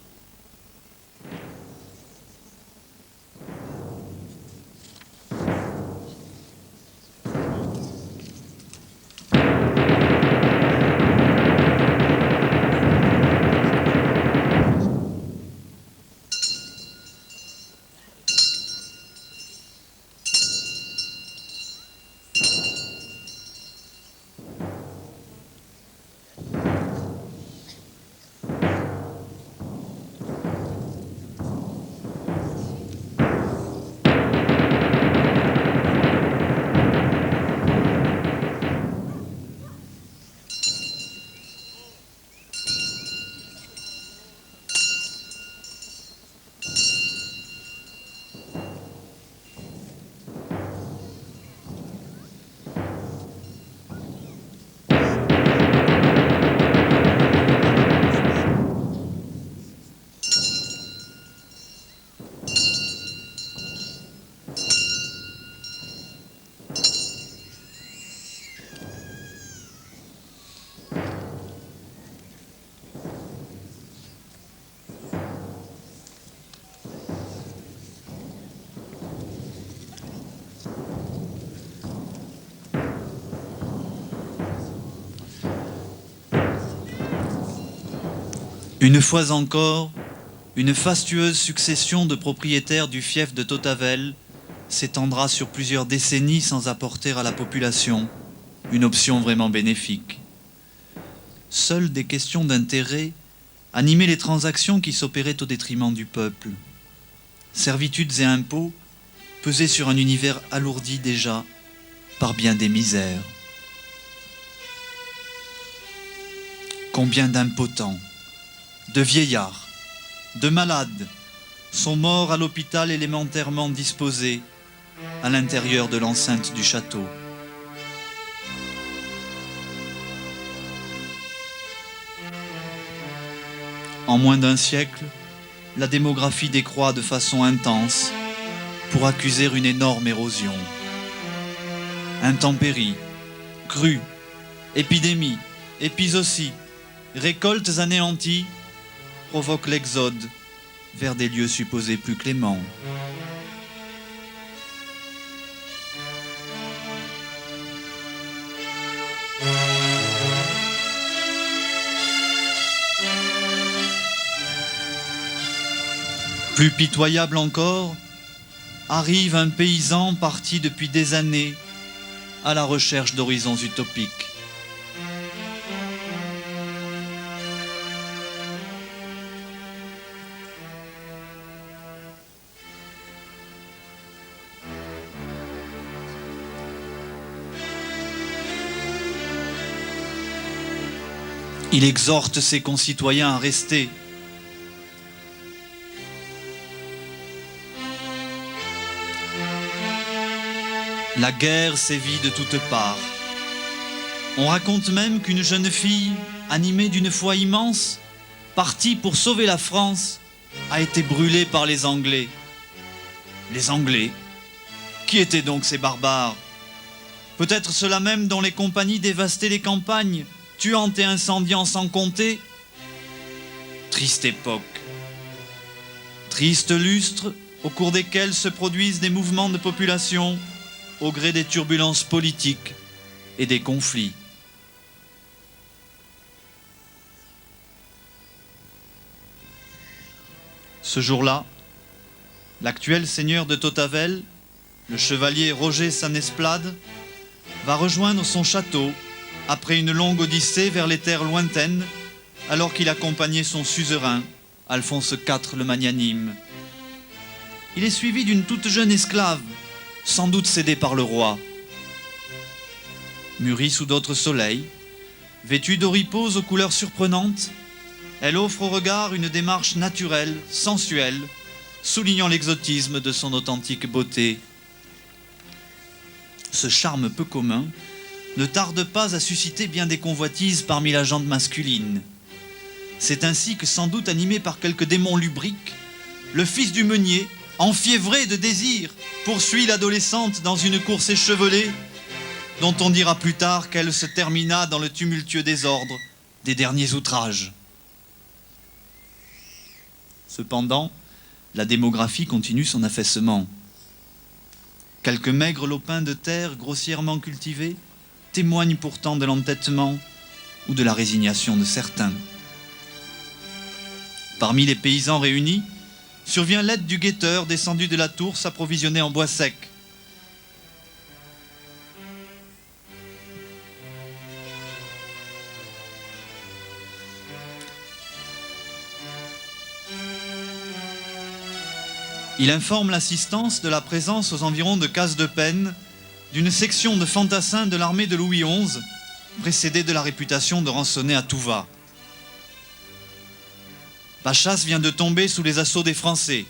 Une fois encore, une fastueuse succession de propriétaires du fief de Tautavel s'étendra sur plusieurs décennies sans apporter à la population une option vraiment bénéfique. Seules des questions d'intérêt animaient les transactions qui s'opéraient au détriment du peuple. Servitudes et impôts pesaient sur un univers alourdi déjà par bien des misères. Combien d'impotents, de vieillards, de malades sont morts à l'hôpital élémentairement disposé à l'intérieur de l'enceinte du château. En moins d'un siècle, la démographie décroît de façon intense pour accuser une énorme érosion. Intempéries, crues, épidémies, épizooties, récoltes anéanties provoquent l'exode vers des lieux supposés plus cléments. Plus pitoyable encore, arrive un paysan parti depuis des années à la recherche d'horizons utopiques. Il exhorte ses concitoyens à rester. La guerre sévit de toutes parts. On raconte même qu'une jeune fille, animée d'une foi immense, partie pour sauver la France, a été brûlée par les Anglais. Les Anglais? Qui étaient donc ces barbares? Peut-être ceux-là même dont les compagnies dévastaient les campagnes, tuant et incendiant sans compter? Triste époque. Triste lustre au cours desquels se produisent des mouvements de population au gré des turbulences politiques et des conflits. Ce jour-là, l'actuel seigneur de Tautavel, le chevalier Roger Sanesplade, va rejoindre son château après une longue odyssée vers les terres lointaines, alors qu'il accompagnait son suzerain, Alphonse IV le Magnanime. Il est suivi d'une toute jeune esclave, sans doute cédée par le roi. Mûrie sous d'autres soleils, vêtue d'oripos aux couleurs surprenantes, elle offre au regard une démarche naturelle, sensuelle, soulignant l'exotisme de son authentique beauté. Ce charme peu commun ne tarde pas à susciter bien des convoitises parmi la gente masculine. C'est ainsi que, sans doute animé par quelques démons lubriques, le fils du meunier, enfiévré de désir, poursuit l'adolescente dans une course échevelée, dont on dira plus tard qu'elle se termina dans le tumultueux désordre des derniers outrages. Cependant, la démographie continue son affaissement. Quelques maigres lopins de terre grossièrement cultivés témoignent pourtant de l'entêtement ou de la résignation de certains. Parmi les paysans réunis, survient l'aide du guetteur descendu de la tour s'approvisionner en bois sec. Il informe l'assistance de la présence aux environs de Casse-de-Pène d'une section de fantassins de l'armée de Louis XI, précédée de la réputation de rançonner à tout va. Pachas vient de tomber sous les assauts des Français.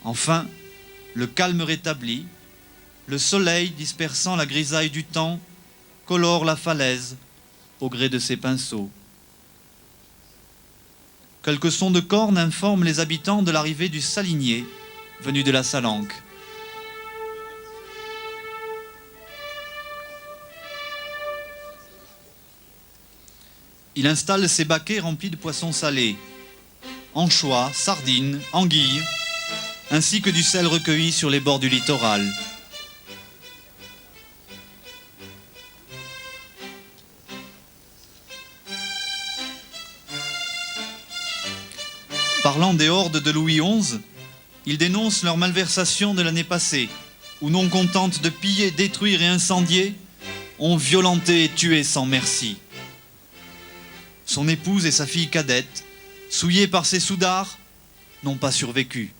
Enfin, le calme rétabli, le soleil dispersant la grisaille du temps colore la falaise au gré de ses pinceaux. Quelques sons de cornes informent les habitants de l'arrivée du salinier, venu de la Salanque. Il installe ses baquets remplis de poissons salés, anchois, sardines, anguilles, ainsi que du sel recueilli sur les bords du littoral. Parlant des hordes de Louis XI, il dénonce leur malversation de l'année passée, où non contentes de piller, détruire et incendier, ont violenté et tué sans merci. Son épouse et sa fille cadette, souillées par ses soudards, n'ont pas survécu.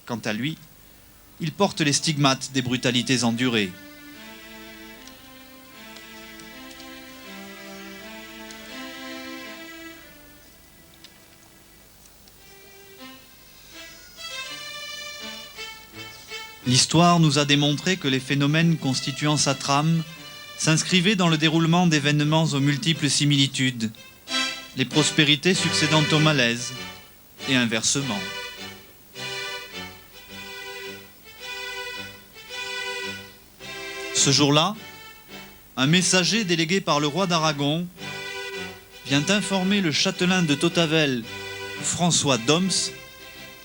Quant à lui, il porte les stigmates des brutalités endurées. L'histoire nous a démontré que les phénomènes constituant sa trame s'inscrivaient dans le déroulement d'événements aux multiples similitudes, les prospérités succédant aux malaises, et inversement. Ce jour-là, un messager délégué par le roi d'Aragon vient informer le châtelain de Tautavel, François d'Oms,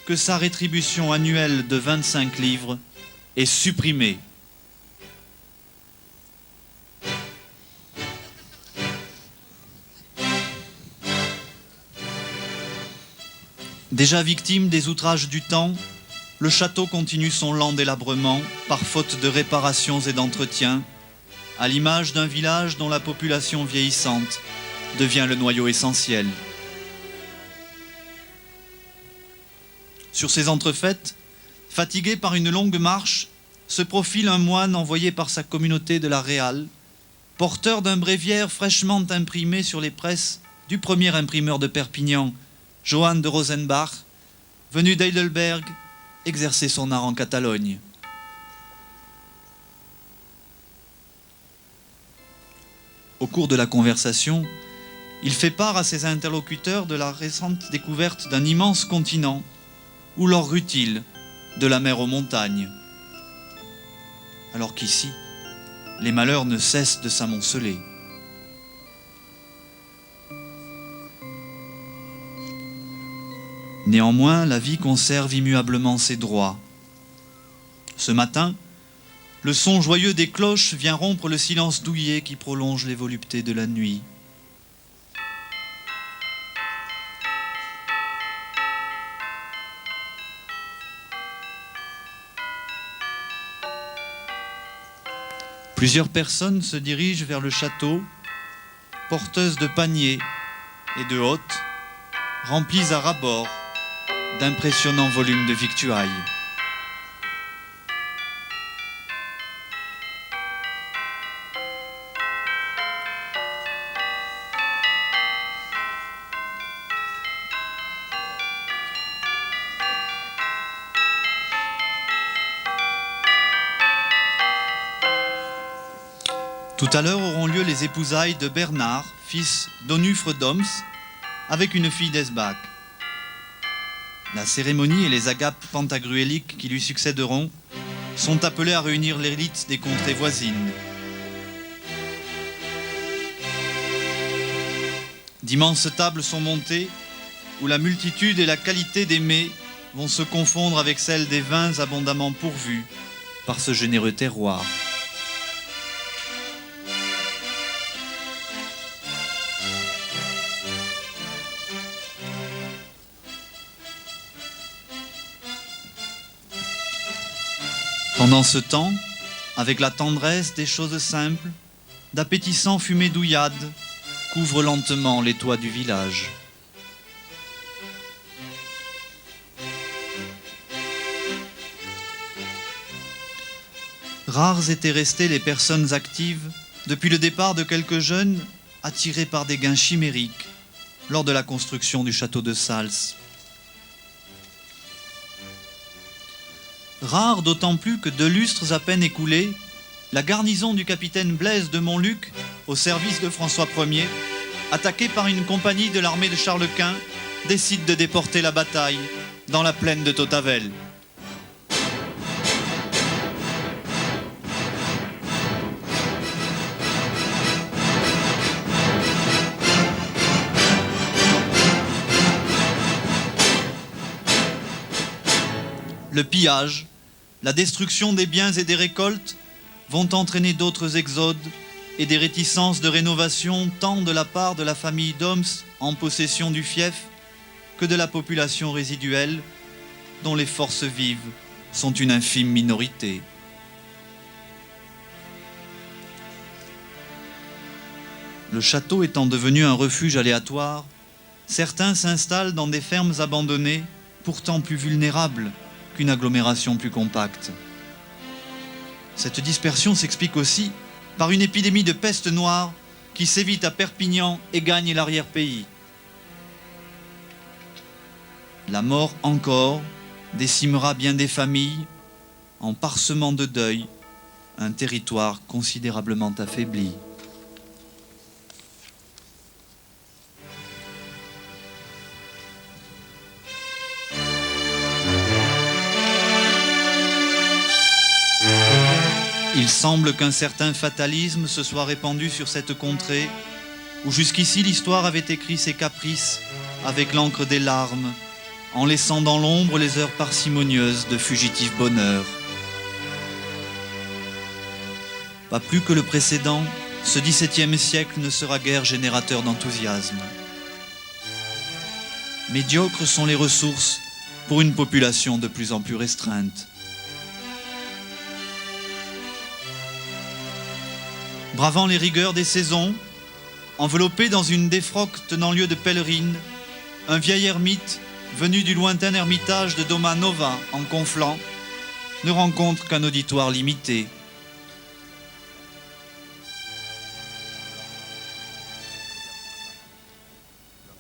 que sa rétribution annuelle de 25 livres est supprimée. Déjà victime des outrages du temps, le château continue son lent délabrement par faute de réparations et d'entretien, à l'image d'un village dont la population vieillissante devient le noyau essentiel. Sur ces entrefaites, fatigué par une longue marche, se profile un moine envoyé par sa communauté de la Réale, porteur d'un bréviaire fraîchement imprimé sur les presses du premier imprimeur de Perpignan, Johann de Rosenbach, venu d'Heidelberg exercer son art en Catalogne. Au cours de la conversation, il fait part à ses interlocuteurs de la récente découverte d'un immense continent, ou l'or rutile, de la mer aux montagnes. Alors qu'ici, les malheurs ne cessent de s'amonceler. Néanmoins, la vie conserve immuablement ses droits. Ce matin, le son joyeux des cloches vient rompre le silence douillet qui prolonge les voluptés de la nuit. Plusieurs personnes se dirigent vers le château, porteuses de paniers et de hottes, remplies à ras-bord d'impressionnants volumes de victuailles. Tout à l'heure auront lieu les épousailles de Bernard, fils d'Onufre d'Oms, avec une fille d'Esbach. La cérémonie et les agapes pantagruéliques qui lui succéderont sont appelés à réunir l'élite des contrées voisines. D'immenses tables sont montées où la multitude et la qualité des mets vont se confondre avec celle des vins abondamment pourvus par ce généreux terroir. Pendant ce temps, avec la tendresse des choses simples, d'appétissants fumées douillades couvrent lentement les toits du village. Rares étaient restées les personnes actives depuis le départ de quelques jeunes attirés par des gains chimériques lors de la construction du château de Sals. Rare d'autant plus que 2 lustres à peine écoulés, la garnison du capitaine Blaise de Montluc, au service de François Ier, attaquée par une compagnie de l'armée de Charles Quint, décide de déporter la bataille dans la plaine de Tautavel. Le pillage, la destruction des biens et des récoltes vont entraîner d'autres exodes et des réticences de rénovation tant de la part de la famille d'Oms en possession du fief que de la population résiduelle dont les forces vives sont une infime minorité. Le château étant devenu un refuge aléatoire, certains s'installent dans des fermes abandonnées, pourtant plus vulnérables qu'une agglomération plus compacte. Cette dispersion s'explique aussi par une épidémie de peste noire qui sévit à Perpignan et gagne l'arrière-pays. La mort encore décimera bien des familles en parsemant de deuil un territoire considérablement affaibli. Il semble qu'un certain fatalisme se soit répandu sur cette contrée, où jusqu'ici l'histoire avait écrit ses caprices avec l'encre des larmes, en laissant dans l'ombre les heures parcimonieuses de fugitif bonheur. Pas plus que le précédent, ce XVIIe siècle ne sera guère générateur d'enthousiasme. médiocres sont les ressources pour une population de plus en plus restreinte. Bravant les rigueurs des saisons, enveloppé dans une défroque tenant lieu de pèlerine, un vieil ermite, venu du lointain ermitage de Doma Nova en Conflans, ne rencontre qu'un auditoire limité.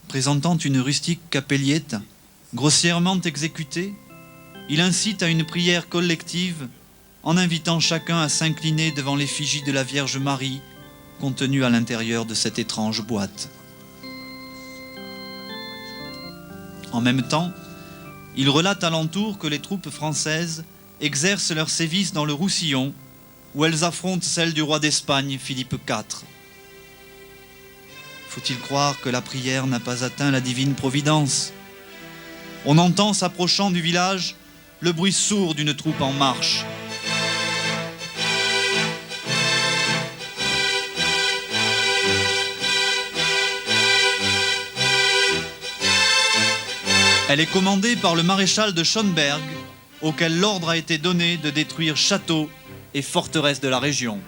Présentant une rustique capelliette, grossièrement exécutée, il incite à une prière collective en invitant chacun à s'incliner devant l'effigie de la Vierge Marie contenue à l'intérieur de cette étrange boîte. En même temps, il relate alentour que les troupes françaises exercent leur sévice dans le Roussillon, où elles affrontent celles du roi d'Espagne, Philippe IV. Faut-il croire que la prière n'a pas atteint la divine providence? On entend s'approchant du village le bruit sourd d'une troupe en marche. Elle est commandée par le maréchal de Schönberg, auquel l'ordre a été donné de détruire châteaux et forteresses de la région.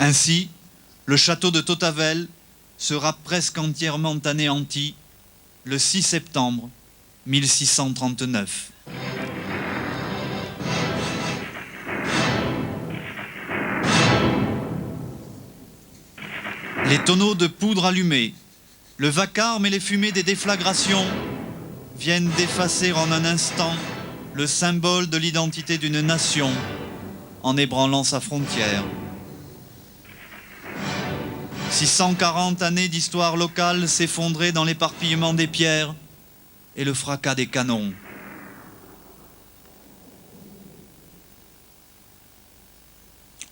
Ainsi, le château de Tautavel sera presque entièrement anéanti le 6 septembre 1639. Les tonneaux de poudre allumés, le vacarme et les fumées des déflagrations viennent d'effacer en un instant le symbole de l'identité d'une nation en ébranlant sa frontière. 640 années d'histoire locale s'effondraient dans l'éparpillement des pierres et le fracas des canons.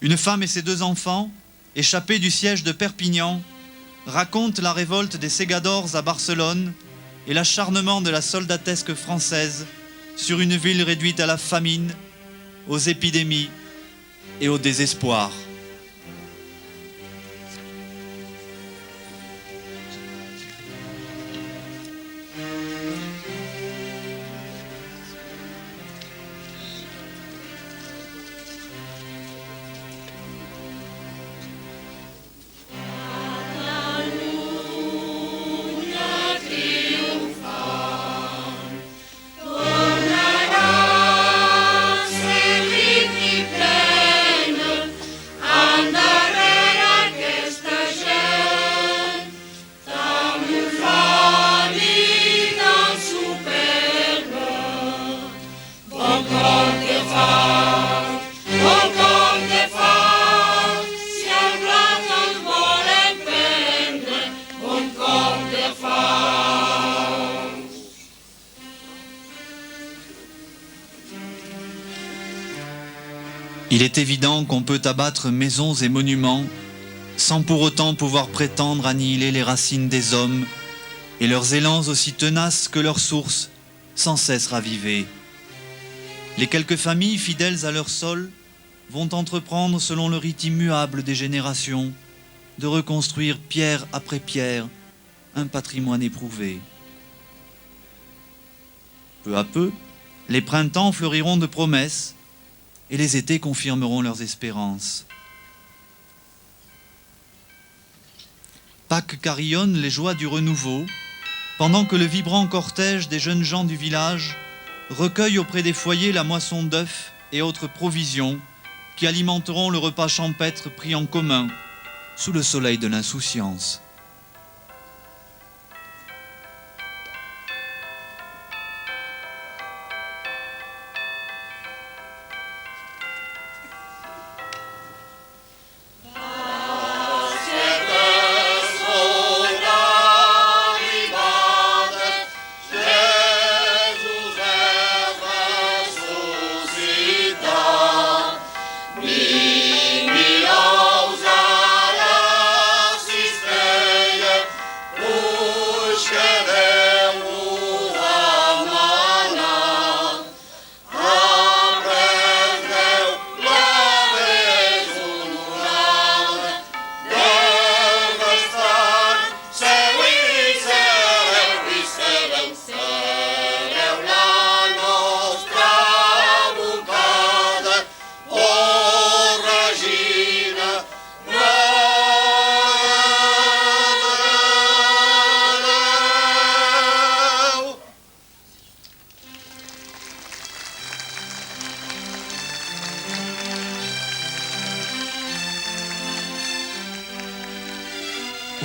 Une femme et ses 2 enfants, échappés du siège de Perpignan, racontent la révolte des ségadors à Barcelone et l'acharnement de la soldatesque française sur une ville réduite à la famine, aux épidémies et au désespoir. Il est évident qu'on peut abattre maisons et monuments sans pour autant pouvoir prétendre annihiler les racines des hommes et leurs élans aussi tenaces que leurs sources sans cesse ravivées. Les quelques familles fidèles à leur sol vont entreprendre selon le rite immuable des générations de reconstruire pierre après pierre un patrimoine éprouvé. Peu à peu, les printemps fleuriront de promesses et les étés confirmeront leurs espérances. Pâques carillonnent les joies du renouveau, pendant que le vibrant cortège des jeunes gens du village recueille auprès des foyers la moisson d'œufs et autres provisions qui alimenteront le repas champêtre pris en commun sous le soleil de l'insouciance. Bring me all the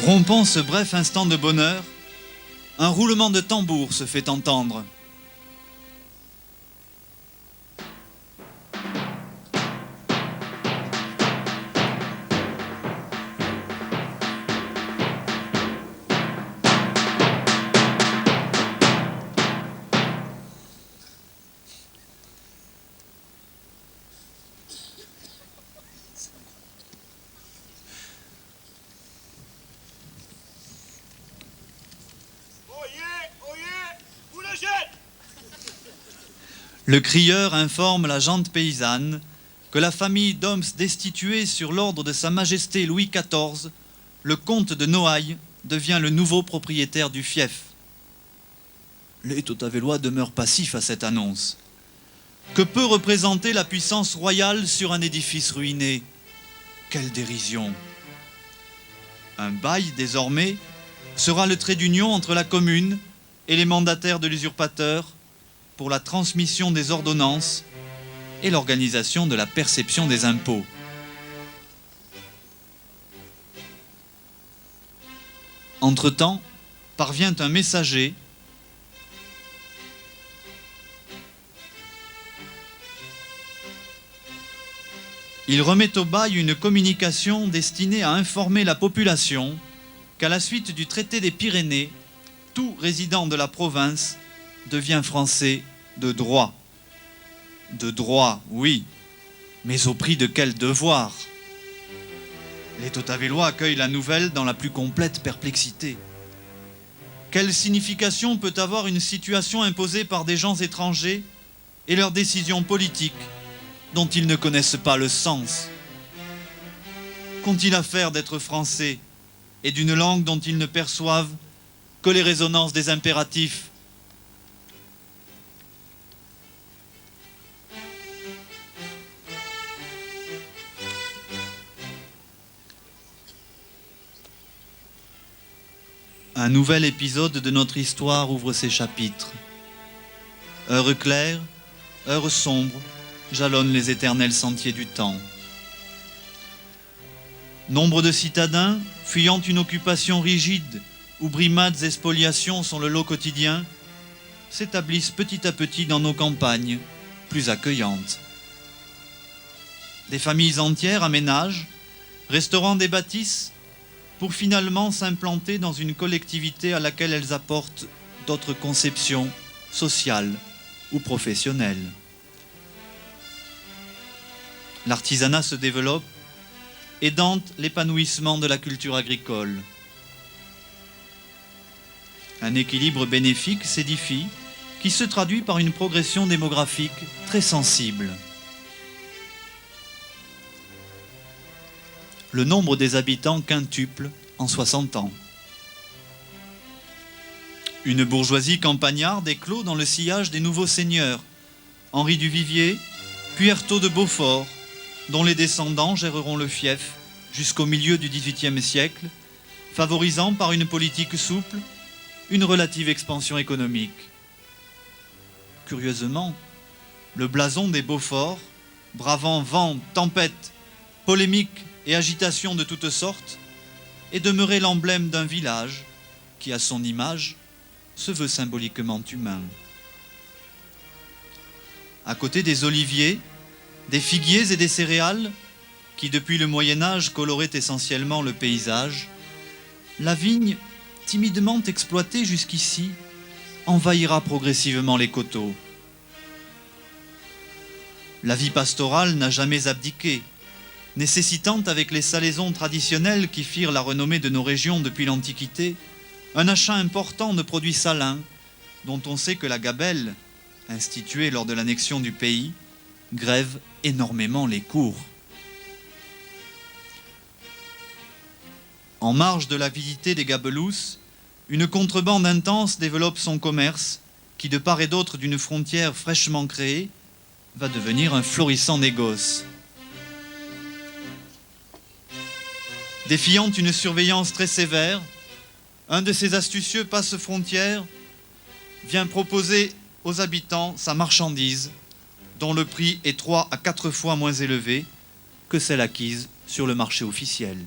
Rompant ce bref instant de bonheur, un roulement de tambour se fait entendre. Le crieur informe la gente paysanne que la famille d'hommes destitués sur l'ordre de Sa Majesté Louis XIV, le comte de Noailles, devient le nouveau propriétaire du fief. Les Tautavellois demeurent passifs à cette annonce. Que peut représenter la puissance royale sur un édifice ruiné? Quelle dérision! Un bail, désormais, sera le trait d'union entre la commune et les mandataires de l'usurpateur pour la transmission des ordonnances et l'organisation de la perception des impôts. Entre-temps, parvient un messager Il remet au bail une communication destinée à informer la population qu'à la suite du traité des Pyrénées, tout résident de la province devient français de droit. De droit, oui, mais au prix de quel devoir? Les Tautavellois accueillent la nouvelle dans la plus complète perplexité. Quelle signification peut avoir une situation imposée par des gens étrangers et leurs décisions politiques dont ils ne connaissent pas le sens? Qu'ont-ils à faire d'être français et d'une langue dont ils ne perçoivent que les résonances des impératifs? Un nouvel épisode de notre histoire ouvre ses chapitres. Heure claire, heure sombre, jalonnent les éternels sentiers du temps. Nombre de citadins, fuyant une occupation rigide où brimades et spoliations sont le lot quotidien, s'établissent petit à petit dans nos campagnes, plus accueillantes. Des familles entières aménagent, restaurant des bâtisses, pour finalement s'implanter dans une collectivité à laquelle elles apportent d'autres conceptions sociales ou professionnelles. L'artisanat se développe, aidant l'épanouissement de la culture agricole. Un équilibre bénéfique s'édifie qui se traduit par une progression démographique très sensible. Le nombre des habitants quintuple en 60 ans. Une bourgeoisie campagnarde éclot dans le sillage des nouveaux seigneurs, Henri du Vivier, puis Hertaut de Beaufort, dont les descendants géreront le fief jusqu'au milieu du XVIIIe siècle, favorisant par une politique souple une relative expansion économique. Curieusement, le blason des Beaufort, bravant vent, tempête, polémiques et agitations de toutes sortes, est demeuré l'emblème d'un village qui, à son image, se veut symboliquement humain. À côté des oliviers, des figuiers et des céréales, qui depuis le Moyen-Âge coloraient essentiellement le paysage, la vigne, timidement exploitée jusqu'ici, envahira progressivement les coteaux. La vie pastorale n'a jamais abdiqué, nécessitant avec les salaisons traditionnelles qui firent la renommée de nos régions depuis l'Antiquité, un achat important de produits salins, dont on sait que la gabelle, instituée lors de l'annexion du pays, grève énormément les cours. En marge de l'avidité des gabelous, une contrebande intense développe son commerce, qui de part et d'autre d'une frontière fraîchement créée, va devenir un florissant négoce. Défiant une surveillance très sévère, un de ces astucieux passe-frontières vient proposer aux habitants sa marchandise, dont le prix est 3 à 4 fois moins élevé que celle acquise sur le marché officiel.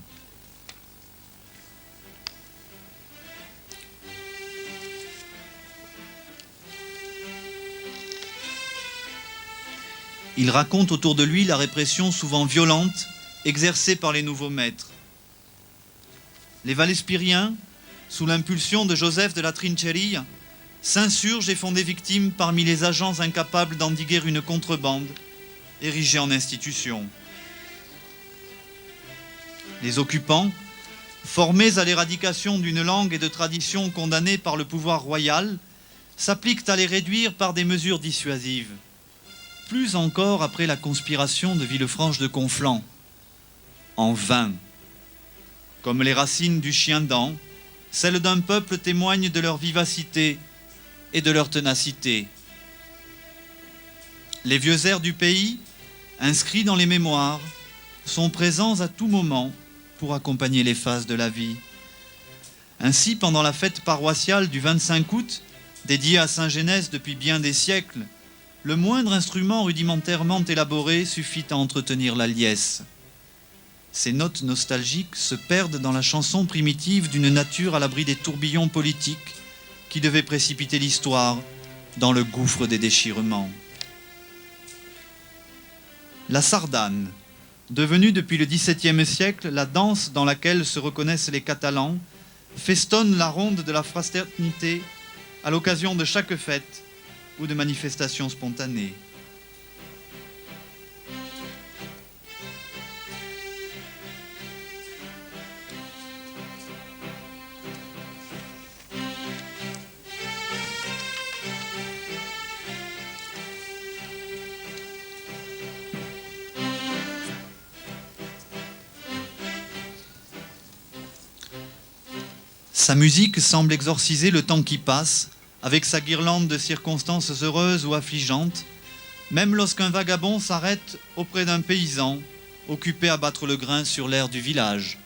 Il raconte autour de lui la répression souvent violente exercée par les nouveaux maîtres. Les Vallespiriens, sous l'impulsion de Joseph de la Trincheria, s'insurgent et font des victimes parmi les agents incapables d'endiguer une contrebande érigée en institution. Les occupants, formés à l'éradication d'une langue et de traditions condamnées par le pouvoir royal, s'appliquent à les réduire par des mesures dissuasives. Plus encore après la conspiration de Villefranche de Conflans. En vain. Comme les racines du chien-dent, celles d'un peuple témoignent de leur vivacité et de leur ténacité. Les vieux airs du pays, inscrits dans les mémoires, sont présents à tout moment pour accompagner les phases de la vie. Ainsi, pendant la fête paroissiale du 25 août, dédiée à Saint-Genès depuis bien des siècles, le moindre instrument rudimentairement élaboré suffit à entretenir la liesse. Ces notes nostalgiques se perdent dans la chanson primitive d'une nature à l'abri des tourbillons politiques qui devaient précipiter l'histoire dans le gouffre des déchirements. La sardane, devenue depuis le XVIIe siècle la danse dans laquelle se reconnaissent les Catalans, festonne la ronde de la fraternité à l'occasion de chaque fête ou de manifestations spontanées. Sa musique semble exorciser le temps qui passe, avec sa guirlande de circonstances heureuses ou affligeantes, même lorsqu'un vagabond s'arrête auprès d'un paysan, occupé à battre le grain sur l'aire du village.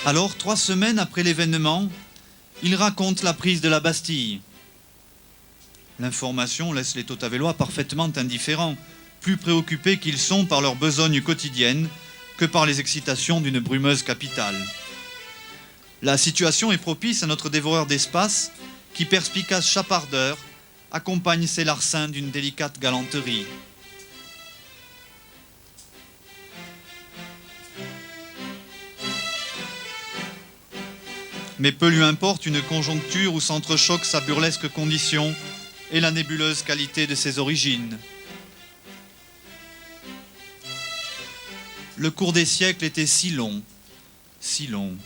Alors, 3 semaines après l'événement, il raconte la prise de la Bastille. L'information laisse les Tautavellois parfaitement indifférents, plus préoccupés qu'ils sont par leur besogne quotidienne que par les excitations d'une brumeuse capitale. La situation est propice à notre dévoreur d'espace qui, perspicace chapardeur, accompagne ses larcins d'une délicate galanterie. Mais peu lui importe une conjoncture où s'entrechoquent sa burlesque condition et la nébuleuse qualité de ses origines. Le cours des siècles était si long, si long.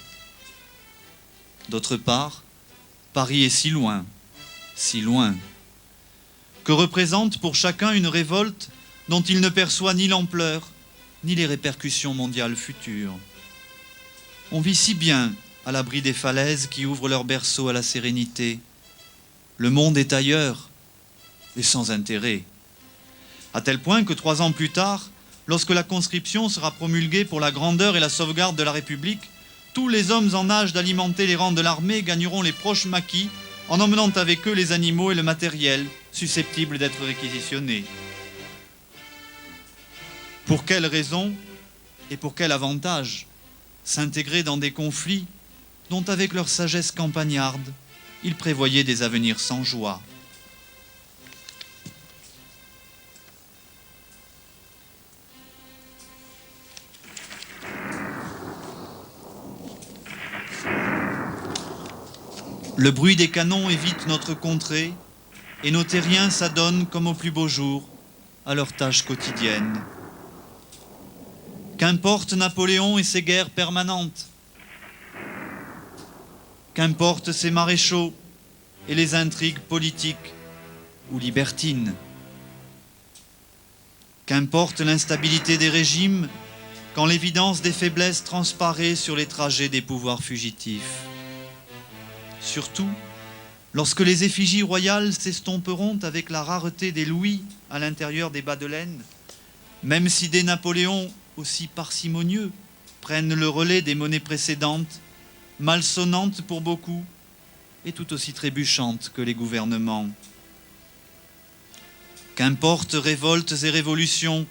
D'autre part, Paris est si loin, que représente pour chacun une révolte dont il ne perçoit ni l'ampleur, ni les répercussions mondiales futures. On vit si bien à l'abri des falaises qui ouvrent leur berceau à la sérénité. Le monde est ailleurs et sans intérêt. À tel point que 3 ans plus tard, lorsque la conscription sera promulguée pour la grandeur et la sauvegarde de la République, tous les hommes en âge d'alimenter les rangs de l'armée gagneront les proches maquis en emmenant avec eux les animaux et le matériel susceptibles d'être réquisitionnés. Pour quelle raison et pour quel avantage s'intégrer dans des conflits dont, avec leur sagesse campagnarde, ils prévoyaient des avenirs sans joie. Le bruit des canons évite notre contrée, et nos terriens s'adonnent comme au plus beau jour à leurs tâches quotidiennes. Qu'importe Napoléon et ses guerres permanentes, qu'importe ses maréchaux et les intrigues politiques ou libertines, qu'importe l'instabilité des régimes quand l'évidence des faiblesses transparaît sur les trajets des pouvoirs fugitifs. Surtout, lorsque les effigies royales s'estomperont avec la rareté des louis à l'intérieur des bas de laine, même si des Napoléons aussi parcimonieux prennent le relais des monnaies précédentes, malsonnantes pour beaucoup et tout aussi trébuchantes que les gouvernements. Qu'importe révoltes et révolutions,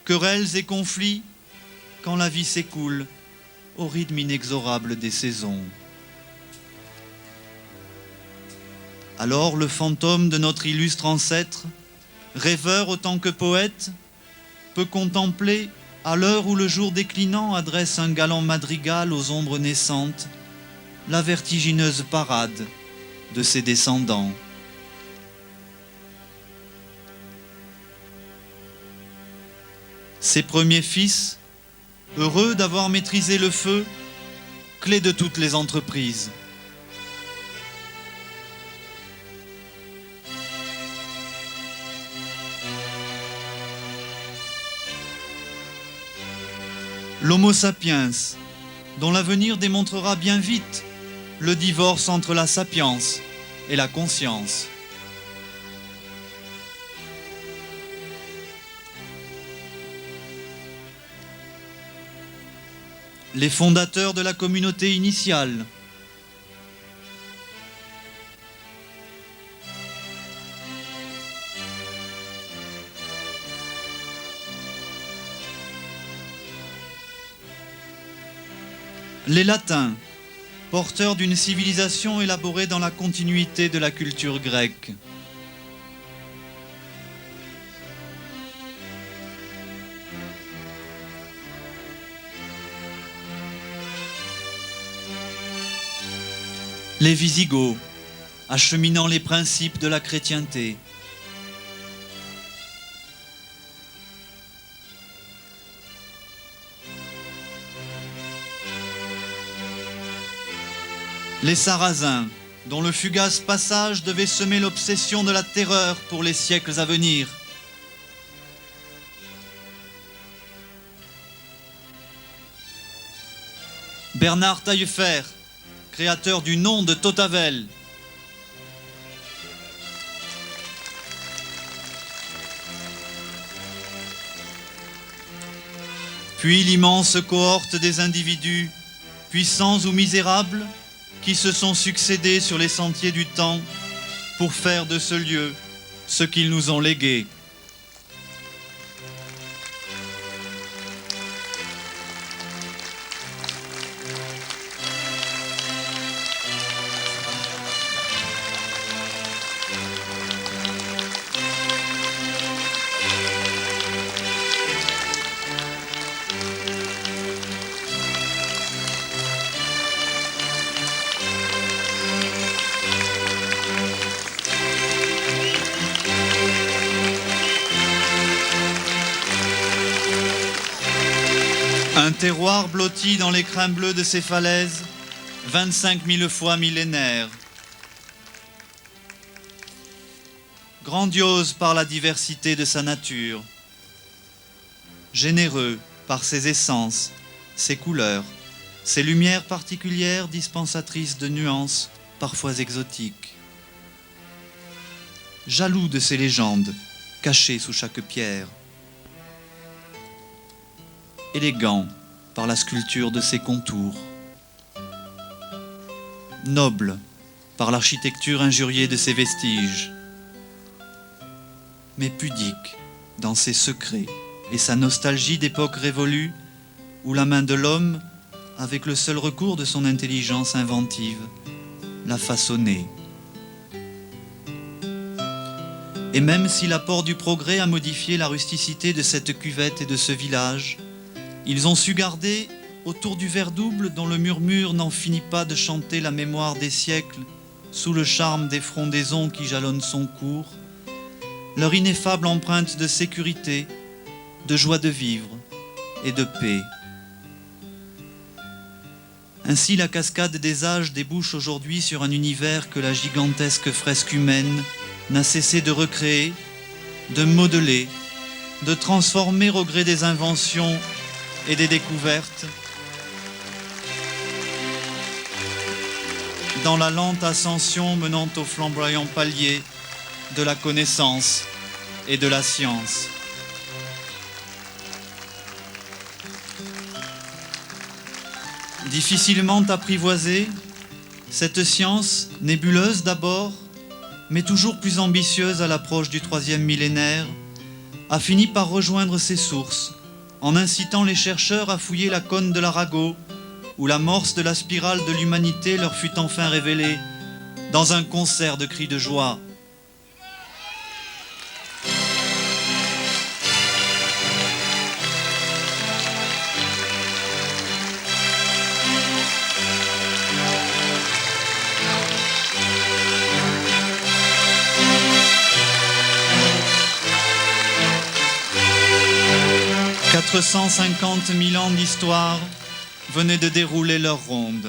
querelles et conflits, quand la vie s'écoule au rythme inexorable des saisons. Alors le fantôme de notre illustre ancêtre, rêveur autant que poète, peut contempler, à l'heure où le jour déclinant adresse un galant madrigal aux ombres naissantes, la vertigineuse parade de ses descendants. Ses premiers fils, heureux d'avoir maîtrisé le feu, clé de toutes les entreprises. L'Homo sapiens, dont l'avenir démontrera bien vite le divorce entre la sapience et la conscience. Les fondateurs de la communauté initiale. Les Latins, porteurs d'une civilisation élaborée dans la continuité de la culture grecque. Les Visigoths, acheminant les principes de la chrétienté. Les Sarrasins, dont le fugace passage devait semer l'obsession de la terreur pour les siècles à venir. Bernard Taillefer, créateur du nom de Tautavel. Puis l'immense cohorte des individus, puissants ou misérables, qui se sont succédés sur les sentiers du temps pour faire de ce lieu ce qu'ils nous ont légué. Un terroir blotti dans l'écrin bleu de ces falaises, 25 000 fois millénaire. Grandiose par la diversité de sa nature, généreux par ses essences, ses couleurs, ses lumières particulières dispensatrices de nuances parfois exotiques. Jaloux de ses légendes, cachées sous chaque pierre. Élégant par la sculpture de ses contours, noble par l'architecture injuriée de ses vestiges, mais pudique dans ses secrets et sa nostalgie d'époques révolues où la main de l'homme, avec le seul recours de son intelligence inventive, l'a façonné. Et même si l'apport du progrès a modifié la rusticité de cette cuvette et de ce village, ils ont su garder, autour du verre double dont le murmure n'en finit pas de chanter la mémoire des siècles, sous le charme des frondaisons qui jalonnent son cours, leur ineffable empreinte de sécurité, de joie de vivre et de paix. Ainsi la cascade des âges débouche aujourd'hui sur un univers que la gigantesque fresque humaine n'a cessé de recréer, de modeler, de transformer au gré des inventions et des découvertes, dans la lente ascension menant au flamboyant palier de la connaissance et de la science. Difficilement apprivoisée, cette science, nébuleuse d'abord, mais toujours plus ambitieuse à l'approche du 3e millénaire, a fini par rejoindre ses sources, en incitant les chercheurs à fouiller la cône de l'Arago, où l'amorce de la spirale de l'humanité leur fut enfin révélée, dans un concert de cris de joie. « 450 000 ans d'histoire venaient de dérouler leur ronde.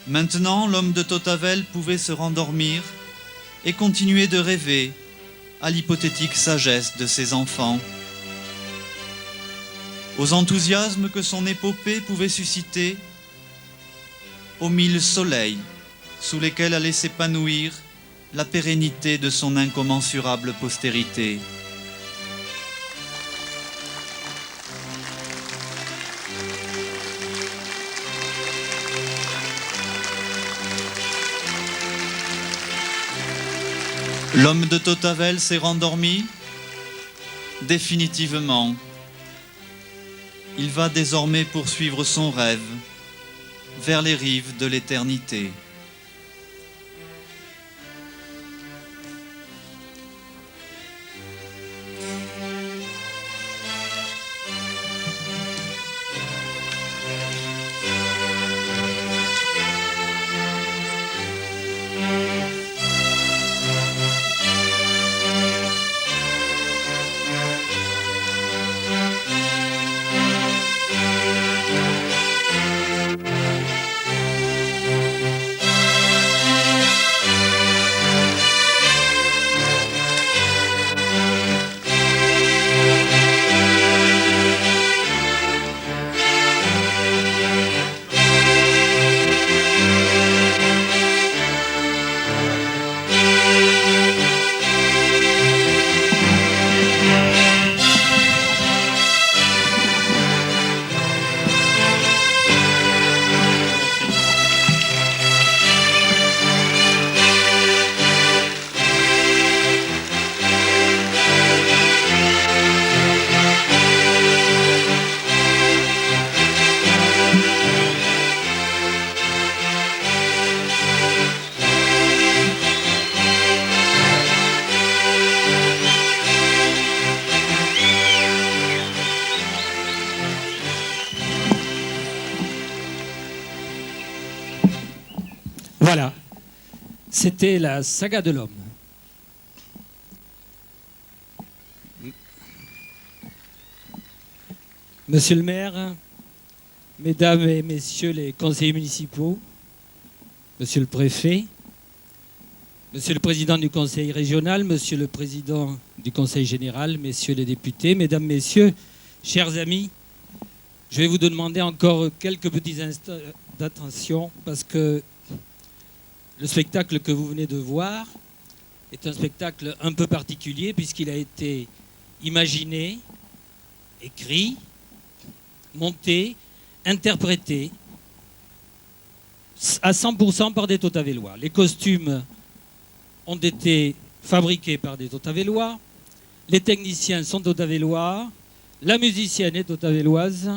Maintenant, l'homme de Totavel pouvait se rendormir et continuer de rêver à l'hypothétique sagesse de ses enfants. Aux enthousiasmes que son épopée pouvait susciter, aux 1000 soleils sous lesquels allait s'épanouir la pérennité de son incommensurable postérité. L'homme de Totavel s'est rendormi définitivement. Il va désormais poursuivre son rêve vers les rives de l'éternité. Voilà, c'était la saga de l'homme. Monsieur le maire, mesdames et messieurs les conseillers municipaux, monsieur le préfet, monsieur le président du conseil régional, monsieur le président du conseil général, messieurs les députés, mesdames, messieurs, chers amis, je vais vous demander encore quelques petits instants d'attention parce que le spectacle que vous venez de voir est un spectacle un peu particulier puisqu'il a été imaginé, écrit, monté, interprété à 100% par des Totavellois. Les costumes ont été fabriqués par des Totavellois, les techniciens sont Totavellois, la musicienne est Totavelloise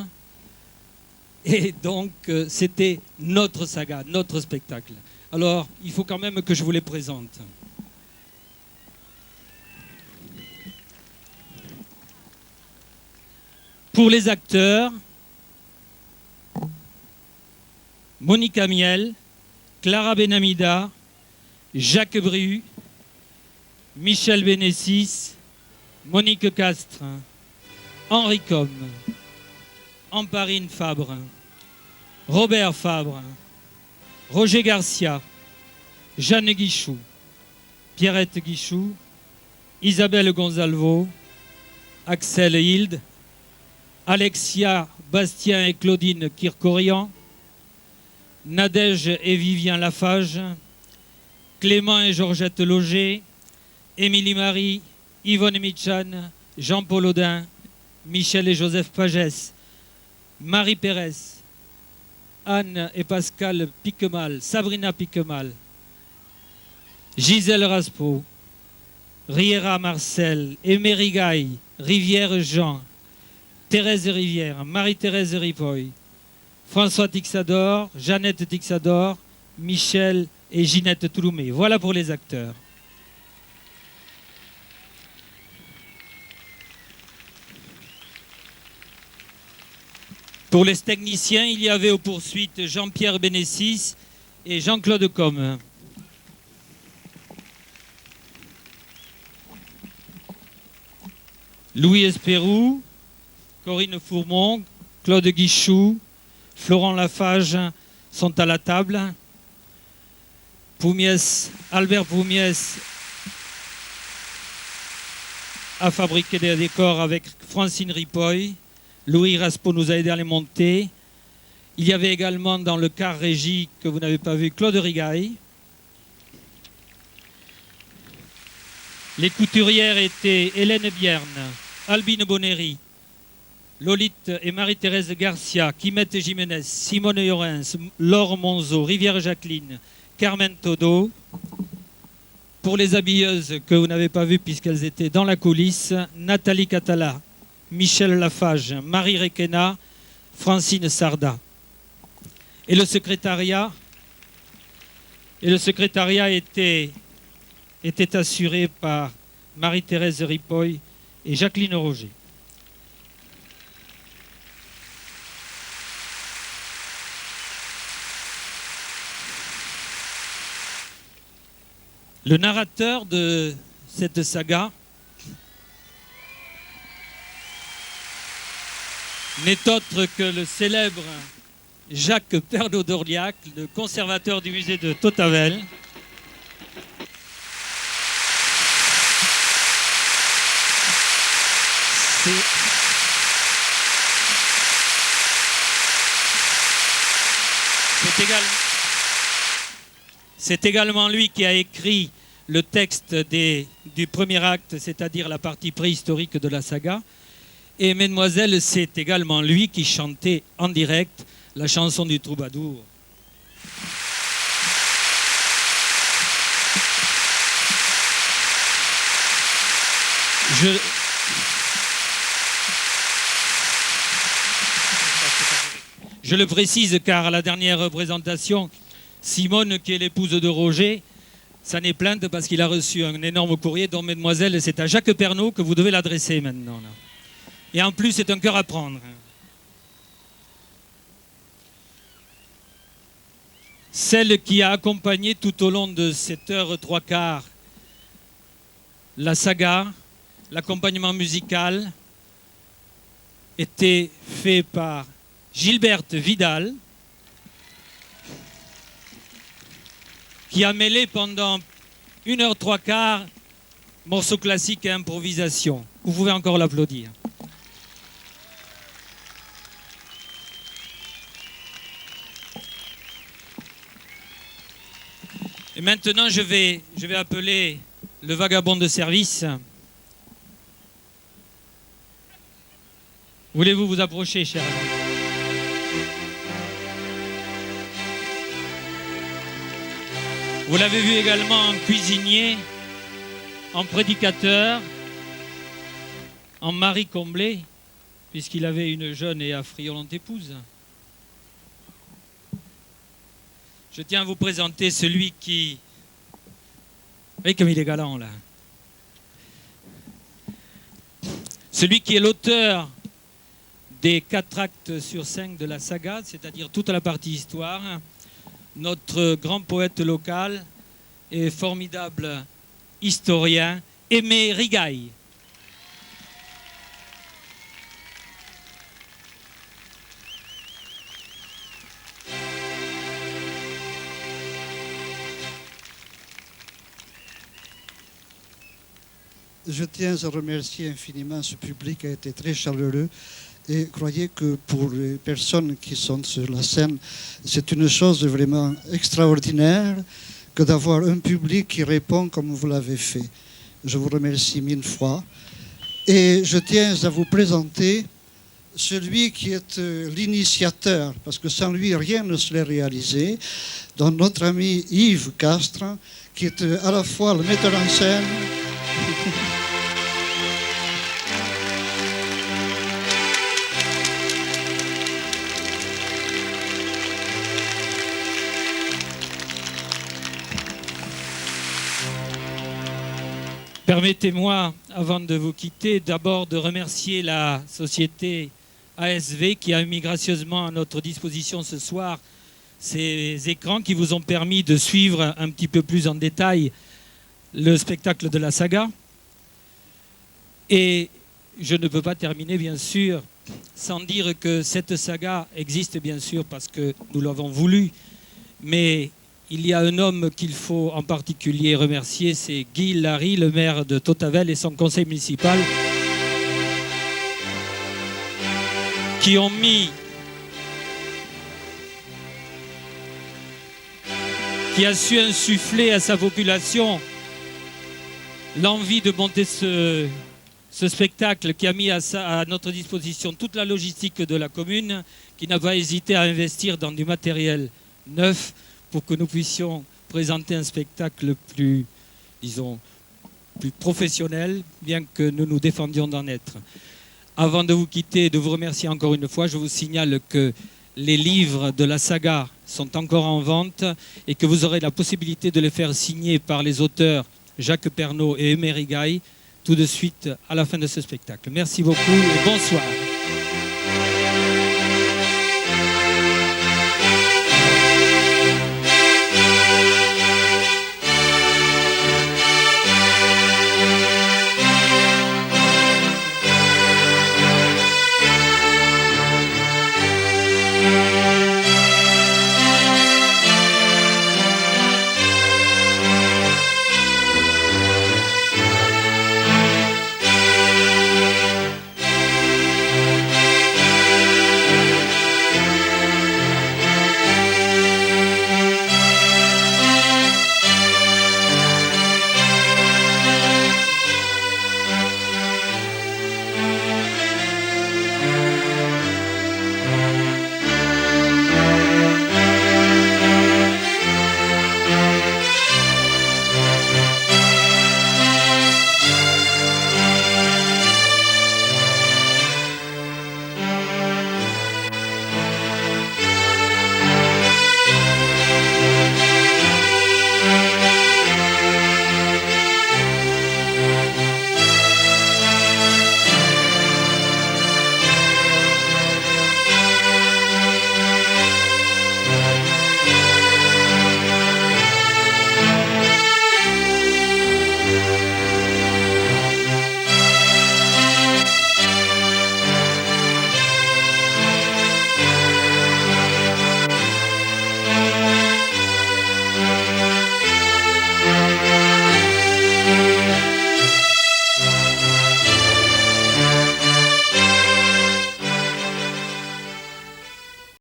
et donc c'était notre saga, notre spectacle. Alors, il faut quand même que je vous les présente. Pour les acteurs, Monica Miel, Clara Benamida, Jacques Bru, Michel Bénessis, Monique Castres, Henri Com, Amparine Fabre, Robert Fabre, Roger Garcia, Jeanne Guichou, Pierrette Guichou, Isabelle Gonzalvo, Axel Hilde, Alexia Bastien et Claudine Kirkorian, Nadège et Vivien Lafage, Clément et Georgette Loger, Émilie Marie, Yvonne Michan, Jean-Paul Audin, Michel et Joseph Pagès, Marie Pérez, Anne et Pascal Piquemal, Sabrina Piquemal, Gisèle Raspeau, Riera Marcel, Emery Gaille, Rivière Jean, Thérèse Rivière, Marie-Thérèse Ripoll, François Tixador, Jeannette Tixador, Michel et Ginette Touloumé. Voilà pour les acteurs. Pour les techniciens, il y avait aux poursuites Jean-Pierre Bénessis et Jean-Claude Comme. Louis Espérou, Corinne Fourmont, Claude Guichou, Florent Lafage sont à la table. Albert Poumiès a fabriqué des décors avec Francine Ripoll. Louis Raspo nous a aidé à les monter. Il y avait également dans le car régie que vous n'avez pas vu Claude Rigaille. Les couturières étaient Hélène Bierne, Albine Bonnery, Lolite et Marie-Thérèse Garcia, Quimette Jiménez, Simone Llorens, Laure Monzo, Rivière Jacqueline, Carmen Todo. Pour les habilleuses que vous n'avez pas vues puisqu'elles étaient dans la coulisse, Nathalie Catala, Michel Lafage, Marie Requena, Francine Sarda. Et le secrétariat était assuré par Marie-Thérèse Ripoll et Jacqueline Roger. Le narrateur de cette saga n'est autre que le célèbre Jacques Pernaut d'Orliac, le conservateur du musée de Tautavel. C'est également lui qui a écrit le texte du premier acte, c'est-à-dire la partie préhistorique de la saga. Et Mesdemoiselles, c'est également lui qui chantait en direct la chanson du troubadour. Je le précise car à la dernière représentation, Simone, qui est l'épouse de Roger, s'en est plainte parce qu'il a reçu un énorme courrier dont Mesdemoiselles, c'est à Jacques Pernaut que vous devez l'adresser maintenant. Là. Et en plus, c'est un cœur à prendre. Celle qui a accompagné tout au long de 7h03 la saga, l'accompagnement musical, était fait par Gilberte Vidal, qui a mêlé pendant 1h03 morceaux classiques et improvisation. Vous pouvez encore l'applaudir. Et maintenant, je vais appeler le vagabond de service. Voulez-vous vous approcher, cher ami ? Vous l'avez vu également en cuisinier, en prédicateur, en mari comblé, puisqu'il avait une jeune et affriolante épouse. Je tiens à vous présenter celui qui... Vous voyez comme il est galant, là. Celui qui est l'auteur des 4 actes sur 5 de la saga, c'est-à-dire toute la partie histoire, notre grand poète local et formidable historien, Aimé Rigaille. Je tiens à remercier infiniment ce public qui a été très chaleureux. Et croyez que pour les personnes qui sont sur la scène, c'est une chose vraiment extraordinaire que d'avoir un public qui répond comme vous l'avez fait. Je vous remercie 1000 fois. Et je tiens à vous présenter celui qui est l'initiateur, parce que sans lui, rien ne serait réalisé, donc notre ami Yves Castres, qui est à la fois le metteur en scène, Permettez-moi, avant de vous quitter, d'abord de remercier la société ASV qui a mis gracieusement à notre disposition ce soir ces écrans qui vous ont permis de suivre un petit peu plus en détail le spectacle de la saga. Et je ne peux pas terminer, bien sûr, sans dire que cette saga existe, bien sûr, parce que nous l'avons voulu. Mais il y a un homme qu'il faut en particulier remercier, c'est Guy Larry, le maire de Tautavel et son conseil municipal, qui a su insuffler à sa population l'envie de monter ce spectacle, qui a mis à notre disposition toute la logistique de la commune, qui n'a pas hésité à investir dans du matériel neuf pour que nous puissions présenter un spectacle plus, disons, plus professionnel, bien que nous nous défendions d'en être. Avant de vous quitter et de vous remercier encore une fois, je vous signale que les livres de la saga sont encore en vente et que vous aurez la possibilité de les faire signer par les auteurs Jacques Pernaut et Emery Gaille tout de suite à la fin de ce spectacle. Merci beaucoup et bonsoir.